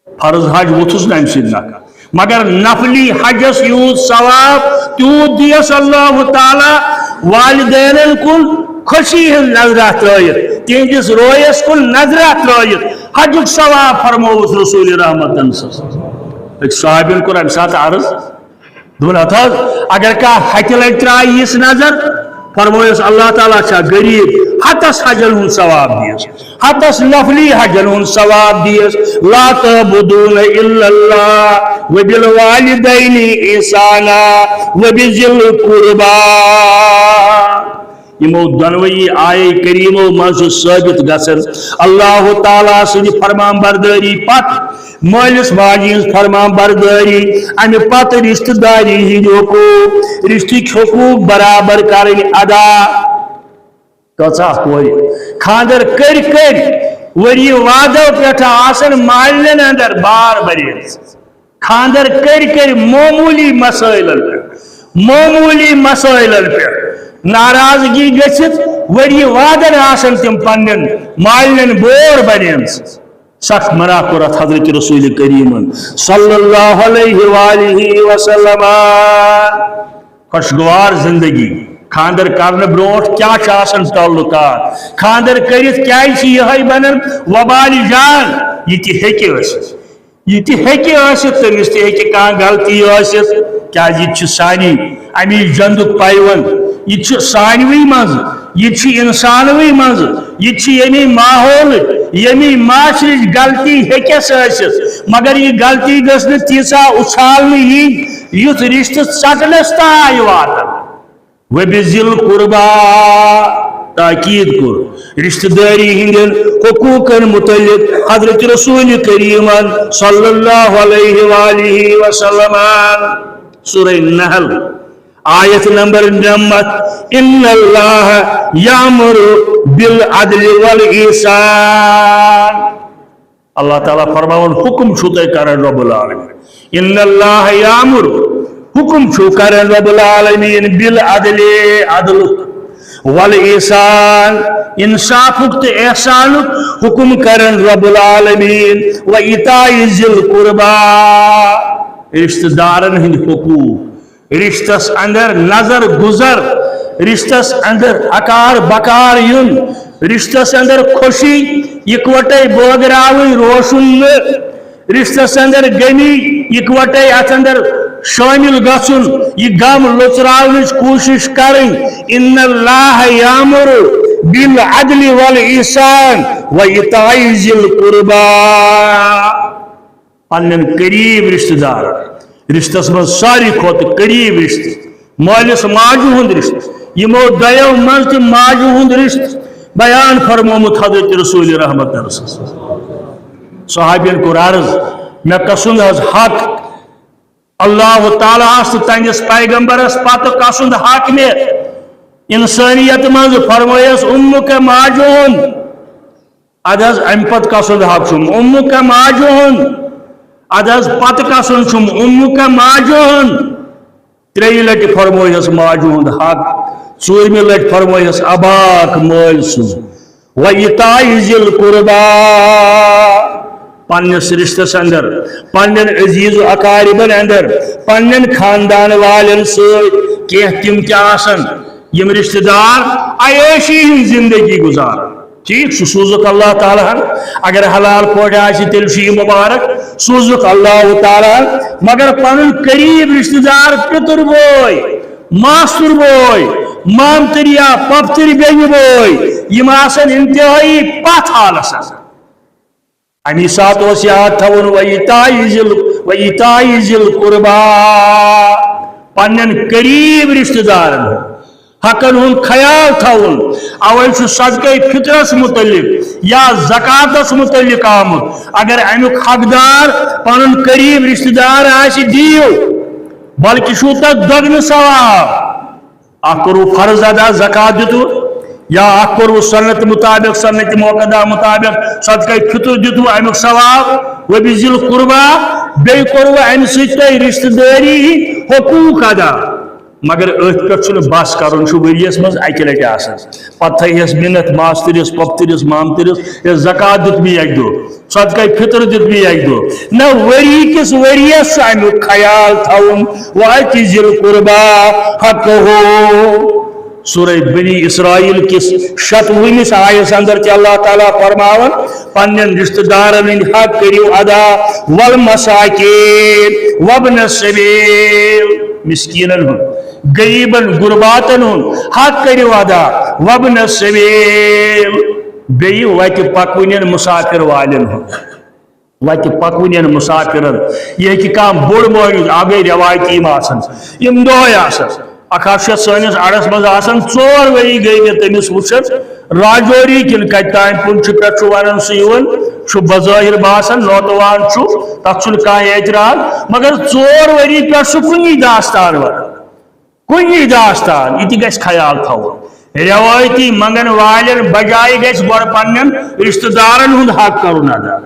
فرض حج وتھس نا امس نکا مگر نفلی حجس یوت ثواب تیوت دیس اللہ تعالی والدین کن خوشی ہن نظرہ ترائیت تہندس رویس کن نظرہ ترائیت حجک ثواب فرموس رسول رحمت ایک صحابین کو امہ سات عرض دونا تھا اگر کا حج لگ ترائی اس نظر فرموس اللہ تعالیٰ چھا غریب حتس حجل ہن ثواب دیس حتس نفلی حجل ہن ثواب دیس لا تعبدون الا اللہ وبالوالدین احسانا وبذل القربى یمو دنوئی آئے کریمو منز ثابت گسن اللہ تعالیٰ سن فرمان برداری پت مالس ماجی فرمان برداری ام پت رشتہ داری ہند حقوق رشتہ حقوق برابر کرن ادا کچا کوئی خاندر کر وری وادو پیٹھ آسن مالن اندر بار بریز خاندر کر معمولی مسائل پہ ناراضگی گھت وری وادن آسن تم پنن مالن بور بنین سخت منع کرت حضرت رسول کریم صلی اللہ علیہ وآلہ وسلم خوشگوار زندگی خاندر کرنے بروٹ کیا چاسن تعلقات خاندر کرت کیا یہ بنن وبال جان یہ ہیکہ ٲسِتھ تٔمِس تہِ ہیکہ کانٛہہ غلطی ٲسِتھ کیازِ یہِ چھُ سانی امی جندُک پیوند یہ سانوی مز یہ انسانوی مز یہ یمی ماحول یمی معاشرچ غلطی ہیکس ٲسِتھ مگر یہ غلطی گژھ نہٕ تیٖژاہ اُچھالنہٕ یِنۍ یُتھ رشتہ ژٹنس تانۍ واتن وبذل القربى تاکید کور رشتہ داری ہندن حقوقن متعلق حضرت رسول کریم صلی اللہ علیہ وآلہ وسلم سورہ النحل آیت نمبر 9 ان اللہ یامر بالعدل والاحسان اللہ تعالیٰ فرماون حکم چھو تے کرن رب العالمین ان اللہ یامر حکم چھو کرن رب العالمین بالعدل عدل والاحسان انصافک تے احسانک حکم کرن رب العالمین و ایتاء ذی القربى رشتہ دارن ہند حقوق رشتس اندر نظر گزر رشتس اندر اکار بکار یون رشتس اندر خوشی یکوٹے بٲگراوٕنۍ روشن رشتس اندر غمی یکوٹے اتھ اندر شامل گژھُن یہ غم لوچراونٕچ کوشش کرٕنۍ ان اللہ یامر بالعدل والاحسان وایتاء ذی القربى پنن قریب رشتہ دار رشتس من ساری کھوت قریب رشتہ مالس ماجہ ہند رشتہ یمو دیو من تہ ماجہ ہند رشتہ بیان فرمومت حضرت رسول رحمت صحابین کو عرض میں کسند حق اللہ تعالیٰ تہندس پیغمبرس پتہ کسند حق میں انسانیت من فرمایس امک ماجہ ہند اد ام پت کسند حق چھم امک ماجہ ہند اد پتہ کسن چھم امک ماجہ ہند تریہ لٹہ فرمایس ماجہ ہند حق ژوٗرمہِ لٹہ فرمایس اباک مٲلۍ سُنٛد وایتاء ذی القربى پنس رشتس اندر پنن عزیز و اقاربن اندر پنن خاندان والن سۭتۍ کینٛہہ تِم تہِ آسن یم رشتہ دار عیاشی ہٕنٛز زندگی گزارن ٹھیک سوزک اللہ تعالیٰ اگر حلال پوٹ آسی تیل یہ مبارک سوزک اللہ تعالیٰ مگر پن قریب رشتہ دار پتر بوئے ماستر بوئے مامتریا پپتر بیٚنہِ بوئے یم آسن انتہائی پتھ حالس امی سات یاد تھون وایتاء ذی القربى پنن قریب رشتہ دارن حقن ہن خیال تھون اوے صدقہ فطرس متعلق یا زکاتس متعلق آمت اگر امیک حقدار پنن قریب رشتہ دار آسی دیو بلکہ چھو تک دگن ثواب اکھ کرو فرض ادا زکات دیتو یا کور سنت مطابق سنت موقدہ مطابق صدقہ فطر دیتو امیک ثواب و بذل قربا بی کورو ام سی رشتہ داری حقوق ادا مگر ات پہ بس کرن وریس مز اکہ لٹہ آسان پتہ تھیس منت ماسترس پۄپھترس مامترس زکات دیت بھی اک دہ صدقہ فطر دیت بھی اک دہ نہ وری کس وریس امیک خیال تھون وآتی ذل قربا حق ہو سورہ بنی اسرائیل کس 70 آیس اندر تی اللہ تعالیٰ فرماون پنن رشتہ دارن ہند حق کریو ادا والمساکین وابن السبیل مسکینن ہند غریبن غرباتن ہند حق کریو ادا وابن السبیل بیٚیہِ وتہِ پکوٕنٮ۪ن مسافر والٮ۪ن ہُنٛد وتہِ پکوٕنٮ۪ن مسافرن یہِ ہیٚکہِ کانٛہہ بوٚڑ مٲنِتھ اکھ گٔے رٮ۪وایتی یِم آسان یِم دۄہے آسان اکھ چھِ سٲنِس اڑس منٛز آسان 4 ؤری گٔے مےٚ تٔمِس وٕچھان راجوری کِنہٕ کتہِ تام پُنچہِ پٮ۪ٹھ چھُ ونان سُہ یِوان چھُ بظٲہِر باسان نوتوان چھُ تتھ چھُنہٕ کانٛہہ اعتراض مگر 4 ؤری پٮ۪ٹھ چھُ کُنی داستان ونان کُنی داستان یہِ تہِ گژھِ خیال تھاوُن روایتی منگن والن بجائے گژھِ گۄڈٕ پننٮ۪ن رشتہٕ دارن ہُنٛد حق کرُن ادا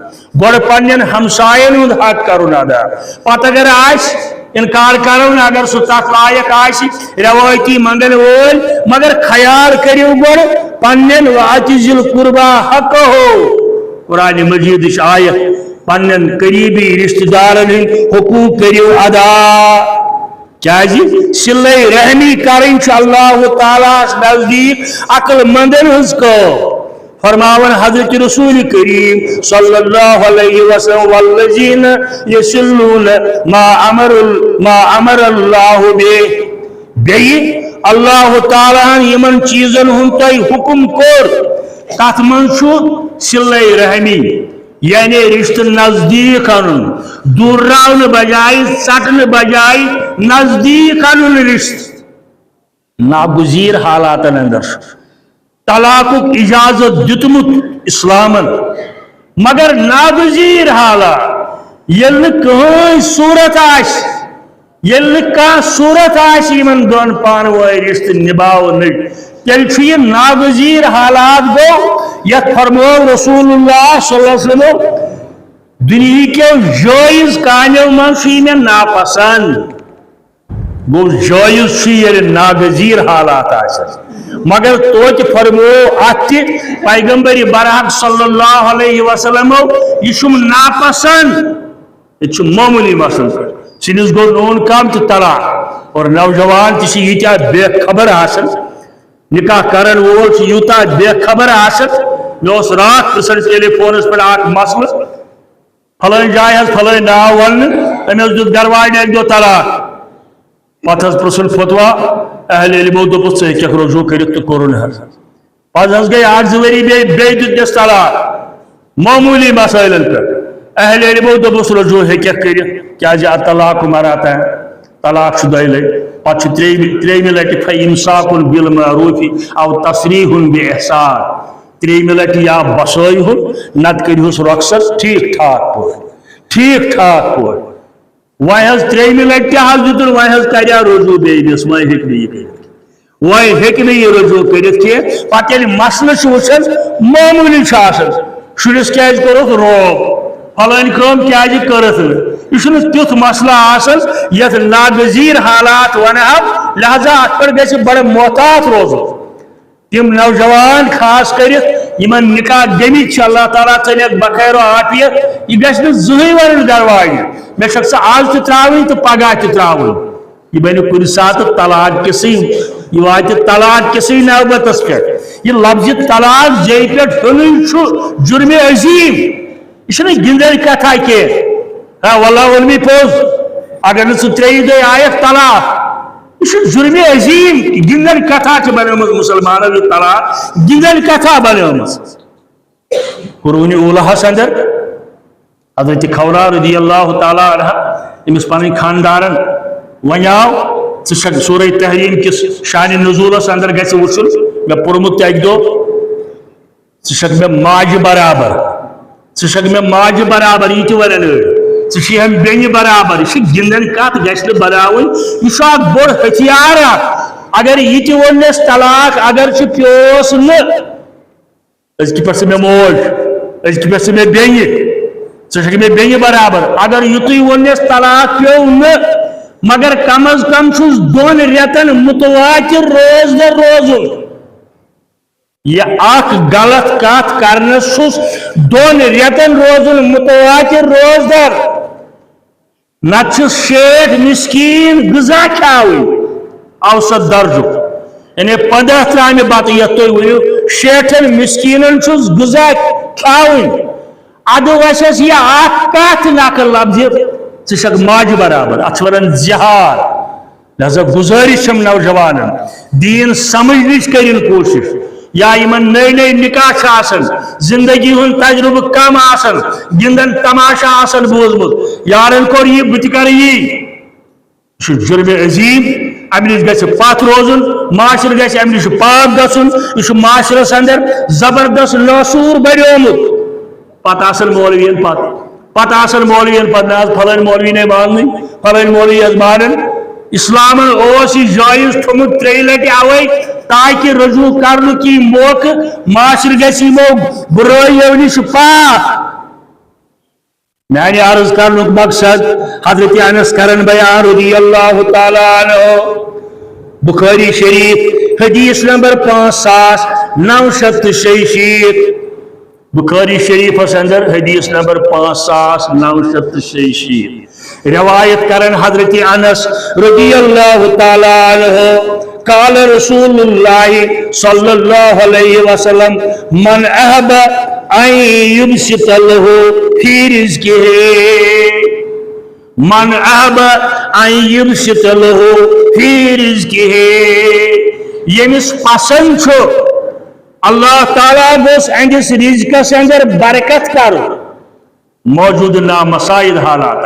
گۄڈٕ پننٮ۪ن ہمساین ہُنٛد حق کرُن ادا پتہٕ اگر آسہِ انکار کرو اگر سہ تک لائق آسہِ روایتی منگن وول مگر خیال کریو گۄڈٕ پننٮ۪ن وآتی ذل قربا حق ہو قرآن مجید آیت پننٮ۪ن قریبی رشتہ دارن ہٕنٛدۍ حقوق کریو ادا کیازِ صلہ رحمی کریں اللہ تعالیٰ نزدیک عقل مندن ہز کٲم فرماون حضرت رسول کریم صلی اللہ علیہ وسلم والذین یصلون ما امر اللہ بہ بیٚیہِ اللہ تعالیٰ یمن چیزن ہُنٛد تۄہہِ حکم کوٚر تتھ منٛز چھُ صلہ رحمی یعنی رشتہ نزدیک انن دوراون بجائے ژٹن بجائے نزدیک انن رشتہ ناگزیر حالاتن اندر طلاقک اجازت دتمت اسلامن مگر ناگزیر حالات ییٚلہِ نہٕ کٕہٕنۍ صورت آسہِ ییٚلہِ نہٕ کانٛہہ صورت آسہِ یِمن دۄن پانہٕ ؤنۍ رشتہٕ نباونٕچ تیٚلہِ چھُ یہِ ناگزیر حالات گوٚو یتھ فرمو رسول اللہ صلی اللہ علیہ وسلم دنہیکیو جٲیز کامیو منٛز چھُ یہِ مےٚ ناپسند گوٚو جٲیز چھُ ییٚلہِ ناگزیر حالات آسن مگر توتہِ فرمو اتھ تہِ پیغمبر برحق صلی اللہ علیہ وسلم یہ چھُم ناپسند ییٚتہِ چھُ معموٗلی مسلہٕ سِنِس گوٚو نوٗن کم تہٕ طلاق اور نوجوان تہِ چھِ ییٖتیٛاہ بے خبر آسان نکاح کرن وول چھُ یوٗتاہ بے خبر آسان مےٚ اوس راتھ پرژھان ٹیلی فونس پٮ۪ٹھ اکھ مسلہٕ فلٲنۍ جایہِ حظ فلٲنۍ ناو وننہٕ أمۍ حظ دیُت گرواجہِ اکہِ دۄہ طلاق پتہٕ حظ پرژھُن فتوا اہل علمو دوٚپُس ژٕ ہیٚککھ رجوع کٔرِتھ تہٕ کوٚرُن حظ پتہٕ حظ گٔے 8 ؤری بیٚیہِ دیُتنس طلاق معموٗلی مسٲیلن پٮ۪ٹھ اہل علمو دوٚپُس رجوع ہیٚککھ کٔرِتھ کیازِ الطلاق مراتان طلاق چھُ 2 لٹہِ پتہٕ چھُ 3مہِ لٹہِ فإمساکٌ بالمعروف او تسریح بإحسان 3مہِ لٹہِ یا بسٲیہُن نتہٕ کٔرۍہوس رۄخصت ٹھیٖک ٹھاک پٲٹھۍ وۄنۍ حظ 3مہِ لٹہِ تہِ حظ دیُتُن وۄنۍ حظ کریا رجوع بیٚیِس وۄنۍ ہیٚکہِ نہٕ یہِ کٔرِتھ وۄنۍ ہیٚکہِ نہٕ یہِ رجوع کٔرِتھ کینٛہہ پتہٕ ییٚلہِ مسلہٕ چھُ وٕچھان معموٗلی چھُ آسان شُرِس کیازِ کوٚرُتھ روب فلٲنۍ کٲم کیازِ کٔرٕتھ نہٕ یہ چھُنہٕ تیُتھ مسلہٕ آسان یتھ ناگزیر حالات ونہو لہذا اتھ پٮ۪ٹھ گژھِ بڑٕ محتاط روزُن تِم نوجوان خاص کٔرِتھ یمن نکاح گٔمٕتۍ چھِ اللہ تعالیٰ ژٔنِکھ بخیر و عافیت یہِ گژھِ نہٕ زٕہٕنۍ ونُن گرواجہِ مےٚ چھکھ ژٕ آز تہِ ترٛاوٕنۍ تہٕ پگاہ تہِ ترٛاوٕنۍ یہِ بنہِ کُنہِ ساتہٕ طلاق کِسٕے یہِ واتہِ طلاق کِسٕے نوبتس پٮ۪ٹھ یہِ لفظِ طلاق جے پٮ۪ٹھ ہیوٚنُے چھُ جُرمِ عظیٖم یہِ چھُنہٕ گِنٛدٕنۍ کتھا کینٛہہ واللہ ووٚن مےٚ پوٚز اگر نہٕ ژٕ 3 دۄہہِ آیکھ طلاق یہ چھُ جُرمِ عظیٖم گِنٛدٕنۍ کتھا چھِ بنٲومٕژ مُسلمانن یہِ طلاق گِنٛدٕنۍ کتھا بنٲومٕژ قرونِ اوٗلاہس اندر حضرت خولہ رضی اللہ تعالیٰ عنہ أمِس پنٕنۍ خاندارن ونیاو ژٕ چھکھ سورہ تحریم کِس شانِ نزولس اندر گژھِ وٕچھُن مےٚ پوٚرمُت تہِ اکہِ دۄہ ژٕ چھکھ مےٚ ماجہِ برابر یہِ تہِ ونان أڑۍ ژٕ چھِہم بیٚنہِ برابر یہِ چھِ گِنٛدن کتھ گژھِ نہٕ بناوٕنۍ یہِ چھُ اکھ بوٚڑ ہتھیار اکھ اگر یہ تہ ونس طلاق اگر پیوس نزک پہ مے موج ازک پہ مے بین ثک مے بین برابر اگر یتھی ونس طلاق پیو مگر کم از کم چھس دون ریتن متواتر روز در روزن یہ اخ غلط کت کرنس چھس دون ریتن روزن متواتر روز در نت 60 مسکین غذا کھاون اوسط درجہ یعنی 15 ترامہ بتہ یت تھی ورو 60 مسکینن چھس غذا کھاون اد وسس یہ اخ کت نقل لفظ ثک ماج برابر ات ونان زہار لہذا گزارش چھم نوجوانن دین سمجھنچ کرن کوشش یا یمن نئی نئی نکاح آسن زندگی ہند تجربہ کم آسن گندن تماشا آسن بوزمت یارن کور یہ بت کر یہ جرم عظیم ام نش گھ پت روزن معاشر گھ ام نش پاک گھن یہ معاشرس اندر زبردست لاسور بڑیومت پتہ آسن مولوین پتہ آسن مولوین پتہ نا فلان مولوی نے ماننی فلان مولوی مانن اسلام یہ جائز تھومت 3 لٹہ اوے تاکہ رجوع کرنے کی موقع معاشر گھو برائیو نش پاک میانہ عرض کرنے مقصد حضرت انس کرن بیان رضی اللہ تعالی عنہ بخاری شریف حدیث نمبر 5966 بخاری شریف اندر حدیث نمبر 5966 روایت کرن حضرت انس رضی اللہ تعالی عنہ قال رسول اللہ صلی اللہ علیہ وسلم من احب ان یبسط له فی رزقه من احب ان یبسط له فی رزقه یمس پسند چھو اللہ تعالیٰ گوس اندس رزقس اندر برکت کر موجود نامساعد حالات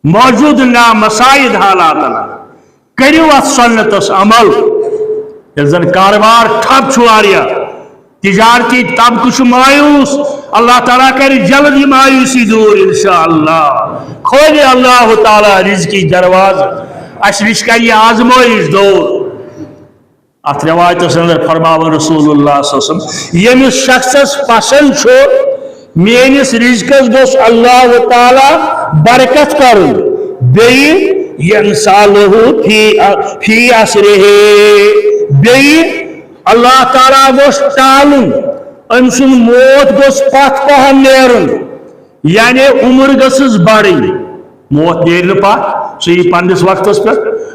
موجود نامساعد حالات کرو ات سنتس عمل یل زن کاروبار ٹھپ چھواریا تجارتی طبقہ مایوس اللہ تعالیٰ کر جلد یہ مایوسی دور انشاءاللہ کھولے اللہ تعالیٰ رزقی دروازہ اس رزق یہ آزمائش دور ات روایت اندر فرماون رسول اللہ صلی اللہ علیہ وسلم یمس شخصس پسند چھو میانس رزقس گوس اللہ تعالیٰ برکت کرن بیٚیہِ ینسالہ فی اسرہ بیٚیہِ اللہ تعالیٰ گوس ٹالن ام سن موت گوس پتھ پہن نیرن یعنی عمر گسس بڑھن موت نیر نہ پتھ سہ یہ پنس وقتس پہ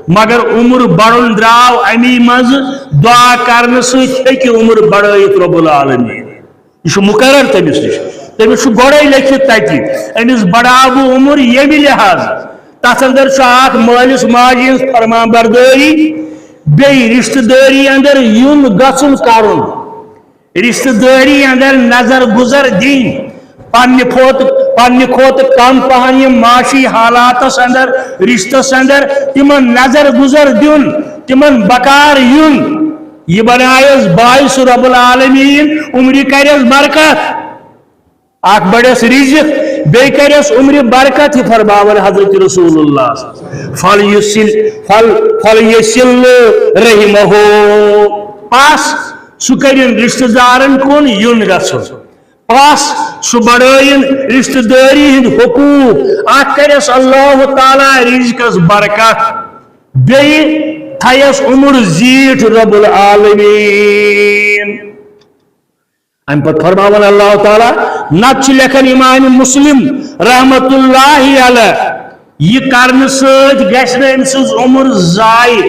مگر عمر بڑھن درو امی مز دعا کرنے ست عمر بڑھت رب العالمین یہ مقرر تمس نش تمس گوڑے لکھت تتی امس بڑھاو عمر یمہ لحاظ تر اندر اخ مالس ماجہ ہز فرمان برداری بیٚیہِ رشتہ داری اندر یون گژھن کرن رشتہ داری اندر نظر گزر دین پنہ کھوت کم پہن یم معاشی حالاتس اندر رشتس اندر تمن نظر گزر دین تمن بکار یون یہ بنایس باعث رب العالمین عمری کرس برکت اخ بڑس رزق بی کرس عمر برکت فرماون حضرت رسول اللہ فلیصل رحمہ پس سہ کرن رشتہ دارن کن یون گژھن پس سہ بڑھائن رشتہ داری ہند حقوق اخ کرس اللہ تعالیٰ رزقس برکت بیٚیہِ تھیس عمر زیٹھ رب العالمین ام پت فرماون اللہ تعالیٰ نت لکھن امام مسلم رحمت اللہ علیہ یہ کرنے ست گھن ام سز عمر ضائع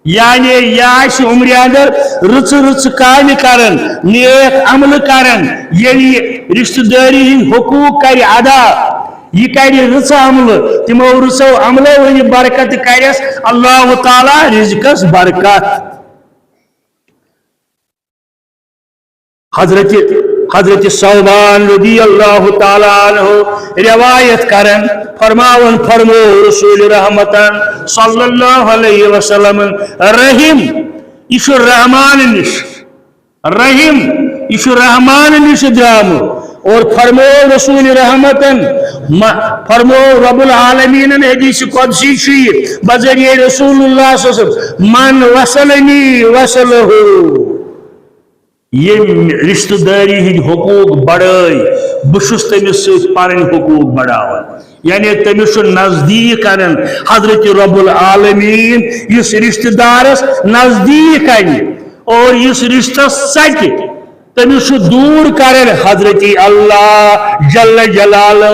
یعنی یہ عمر اندر رچ رچ کام کرن نیک عمل کرن یعنی رشتہ داری ہند حقوق کر ادا یہ کر رچ عمل تمو رچو عملو ہند برکت کرس اللہ تعالیٰ رزقس برکت حضرت ثوبان رضی اللہ تعالیٰ عنہ روایت کرن فرماون فرمو رسول رحمتن صلی اللہ علیہ وسلم رحم یہ رحمان نش رحم یہ رحمان نش درام اور فرمو رسول رحمتن فرمو رب العالمین حدیث قدسی شیر بذریعہ رسول اللہ صلی اللہ علیہ وسلم من وصلنی وصلہ یہ رشتہ داری ہند حقوق بڑھائی بشس تمس پن حقوق بڑھاون یعنی تمس نزدیک کرن حضرت رب العالمین اس رشتہ دارس نزدیک کر اور اس رشتہ سچ تمس دور کرن حضرت اللہ جل جلالہ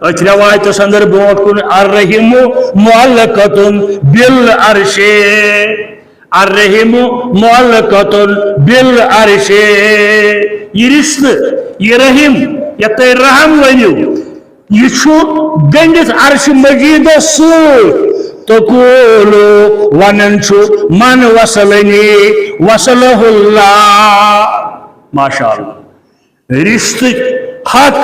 ات روایتس اندر برونٹ کن الرحم معلقۃ بالعرش الرحم معلقۃ بالعرش یہ رشتہ یہ رحم یہ تہ رحم ونیو یہ گنڈت عرش مجید تقولو ونن من وصلنی وصلہ اللہ ماشاء اللہ رشتہ حق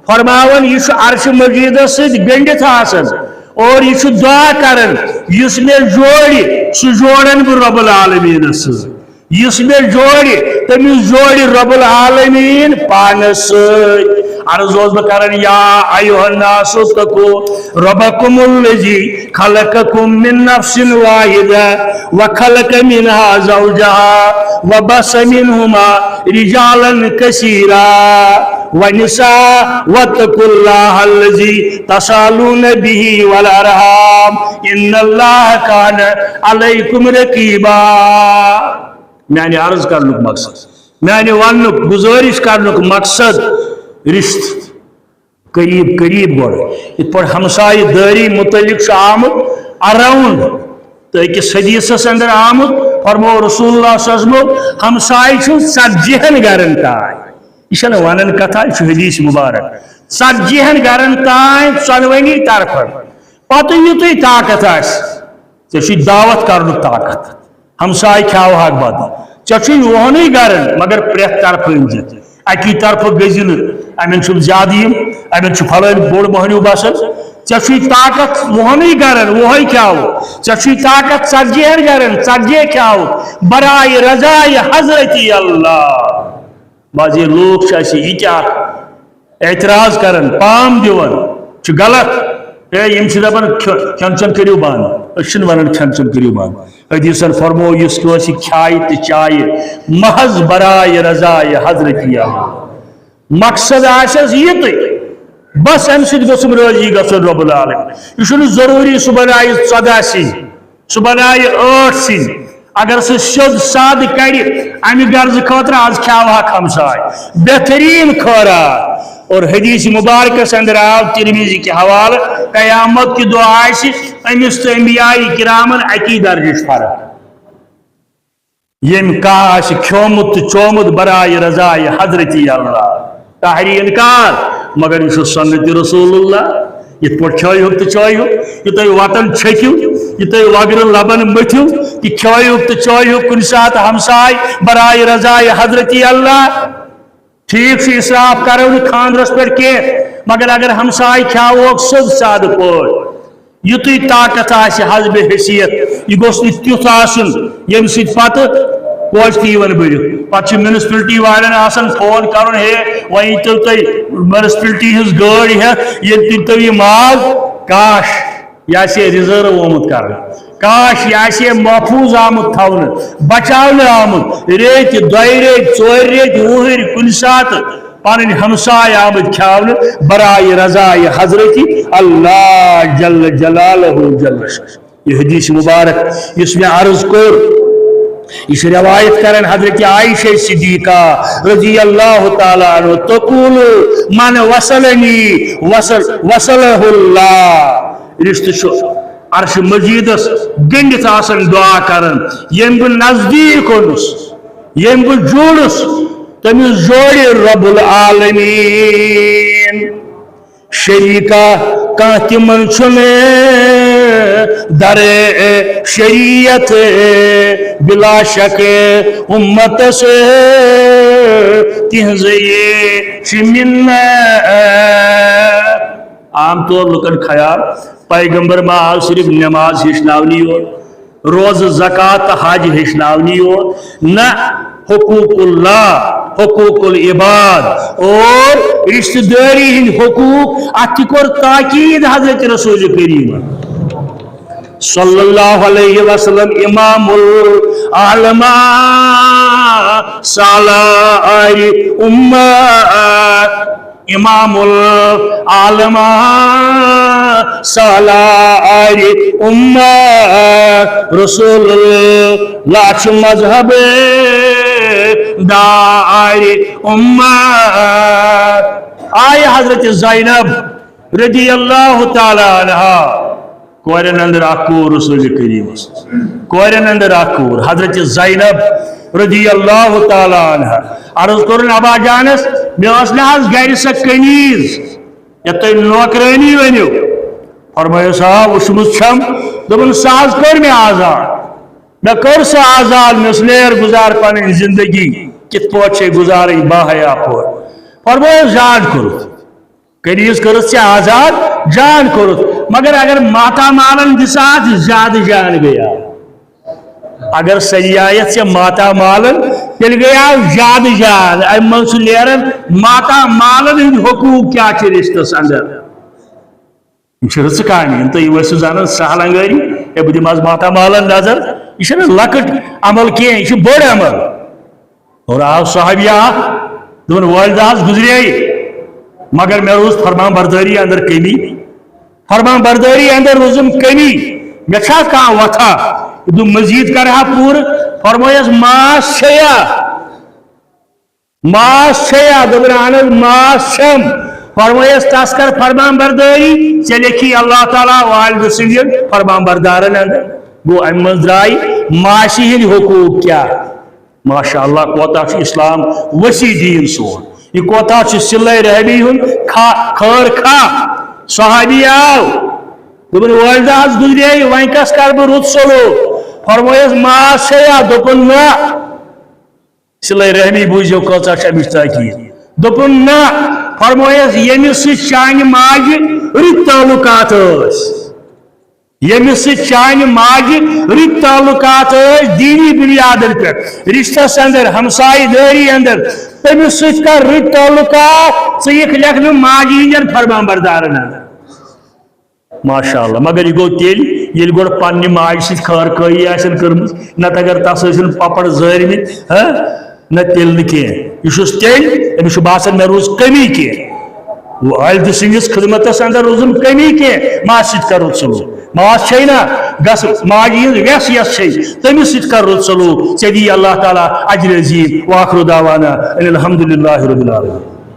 فرماون یہ عرش مجید ست گنڈت آسن اور یہ دعا کرن اس میں جوڑی سہ جوڑن بہ رب العالمین اس میں جوڑی تمس جوڑی رب العالمین پانس عرض بہ کرن یا ایھا الناس اتقوا ربکم الذی خلقکم من نفس واحدہ وخلق منها زوجها وبث منهما رجالا کثیرا ونساء واتقوا الله الذي تسالون به والارحام ان الله كان عليكم رقيبا میانہ عرض کرنک مقصد میانہ ونک گزارش کرنک مقصد رشت قریب قریب گوڑ ات پہ ہمسائی داری متعلق آمد اراؤنڈ تو اکس حدیثس اندر آمد فرمو رسول اللہ صلی اللہ علیہ وسلم ہمسائی ژتجیہن گرن تائیں یہ ونن کتھا یہ حدیث مبارک 40 گرن تائیں ژۄنوٕنی طرفن پتہ یہ تھی طاقت ژے دعوت کرن طاقت ہمسائے کھاو حق بد ژے وہنی گرن مگر پریت طرف انزت اکی طرف گزن امن زیادہ امن فلان بوڑ مہنیو بسان ژے طاقت وہنی گرن وہی کھاو ژے طاقت 40 گرن 40 کھاو برائے رضائے حضرت اللہ بعضی لوگ یہ اعتراض کرن پام دیون غلط یم دپان کھین چن کریو بند ون کھین چن کریو بند حدیثن فرمو اس کھائے تو چائے محض برائے رضائے حضرت مقصد آسس یہ بس ام سم راضی گھن رب العالمین یہ ضروری سہ بنائے 14 سن سہ بنائے 8 سن اگر سہ سیود ساد کر امہ غرض خاطر آج کھاوہک ہمسائے بہترین خوراک اور حدیث مبارکس اندر آو ترمذی کے حوالہ قیامت کی دعا امس تو انبیاء کرامن اکی درجش فرق یم کاش کھومت تو چومت برائے رضائے حضرت اللہ طاہری انکار مگر یہ سنت رسول اللہ یہ پہ کھو تو چو یہ تھی وطن چھکو یہ تھی وگر لبن متھو یہ کھو تو چو کن سات ہمسائے برائے رضائے حضرت اللہ ٹھیک سے اسراف کرو خاندرس پہ کی مگر اگر ہمسائے کھاو سد ساد پہ یتھی طاقت حسب حیثیت یہ گوس تیت آسن یم سۭتۍ پتہ پوچھ تھی بر پتہ میونسپلٹی والن آسان فون کرن ہے وی تو تھی میونسپلٹی ہز گاڑی ہیت یہ تو یہ ماز کاش یہ ریزرو آمت کر کاش یہ محفوظ آمت تھون بچاؤ آمت ریت 2 ریت 4 ریت وہر کن سات پن ہمسائے آمد کھاون برائے رضائے حضرت اللہ جل جلالہ جل یہ حدیث مبارک اس میں عرض کر اس روایت کرن حضرت عائشہ صدیقہ رضی اللہ تعالی عنہ تقول من وصلنی وصلہ اللہ رشتہ عرش مجیدس گنڈت آسن دعا کرن یم بہ نزدیک اونس یم بہ جوڑس تمس جوڑی رب العالمین شریکہ کان تمن در شریعت بلا شک امت سے تہذ منت عام طور لکن خیال پیغمبر ما آو صرف نماز ہچناونی ہو روز زکات حج ہچناونی ہو نہ حقوق اللہ حقوق العباد اور رشتہ داری ہند حقوق ات کور تاکید حضرت رسول کریم صلی اللہ علیہ وسلم امام العالمین سالار امت امام العالمین سالار امت رسول اللہ چھ مذہب دار امت آئے حضرت زینب رضی اللہ تعالی عنہ کورن اندر اکور رسول کریم کورن اندر اکور حضرت زینب رضی اللہ تعالی عنہ عرض کرن ابا جانس میس ناز گر سا کنیز یا تم نوکرانی ونیو فرمایا صاحب وشمت چھم دبن ساز کر میں آزاد نہ کر سا آزاد مسلیر گزار پانی زندگی کت پوچھے گزاری باہیا پور فرمایا جان کرو کنیز کرت سے آزاد جان کرت مگر اگر ماتا مالن دسات زیادہ جان گیا اگر سیایت سے ماتا مالن تل گیا زیادہ جان امن سے لیرن ماتا مالن حقوق کیا چھ رشتس اندر یہ کہانی تو یہ ویسے زانن سہلنگاری یہ بدی ماز ماتا مالن نظر یہ لکٹ عمل کی یہ بڑ عمل اور آو صحابیہ دون والدہ گزرے مگر میں روز فرمان برداری اندر کمی فرمان برداری اندر روزم کمی میں چھا کہاں وطا دو مزید کر رہا پور فرمایس ماس چھیا دبرانت ماس چھم فرمایس تاسکر فرمان برداری چلے کی اللہ تعالیٰ والد سنجن فرمان بردارن اندر گو امن درائی معاشی ہن حقوق کیا ماشاءاللہ کوتا چھ اسلام وسیع دین سون یہ کوتا چھ صلہ رحمی ہن خیر کھا صحابی آو دبن والدہ گزرے وہیں کس کر بہ رت سلو فرمایس ماس چھیا دپن نا صلہ رحمی بوجھو کوتا چھ تاکید دپن نا فرمایس یمس چانہ ماجہ رت تعلقات یمس چانہ ماجہ رت تعلقات دینی بنیادن پہ رشتس اندر ہمسائی داری اندر تمس ست کر رت تعلقات ثیق لکھن ماجہ ہندین فرمان بردارن اندر ماشاءاللہ مگر یہ گو تیل یہ گوڑ پانی ماجہ ست خیر کئی آسن کرمز نت اگر تس آسن پپڑ زٲرمٕتۍ نہ تیل نہ کینٛہہ یہ چھُس تیل أمِس چھُ باسان مےٚ روٗز کمی کینٛہہ والدٕ سٕنٛدِس خدمتس اندر روٗزُم کمی کینٛہہ ماس سۭتۍ کر رُت سلوٗک ماس چھے نا گژھ ماجہِ ہٕنٛز ویس یس چھے تٔمِس سۭتۍ کر رُت سلوٗک ژےٚ دی اللہ تعالیٰ اجر عظیٖم وآخر دعوانا ان الحمدللہ رب العالمین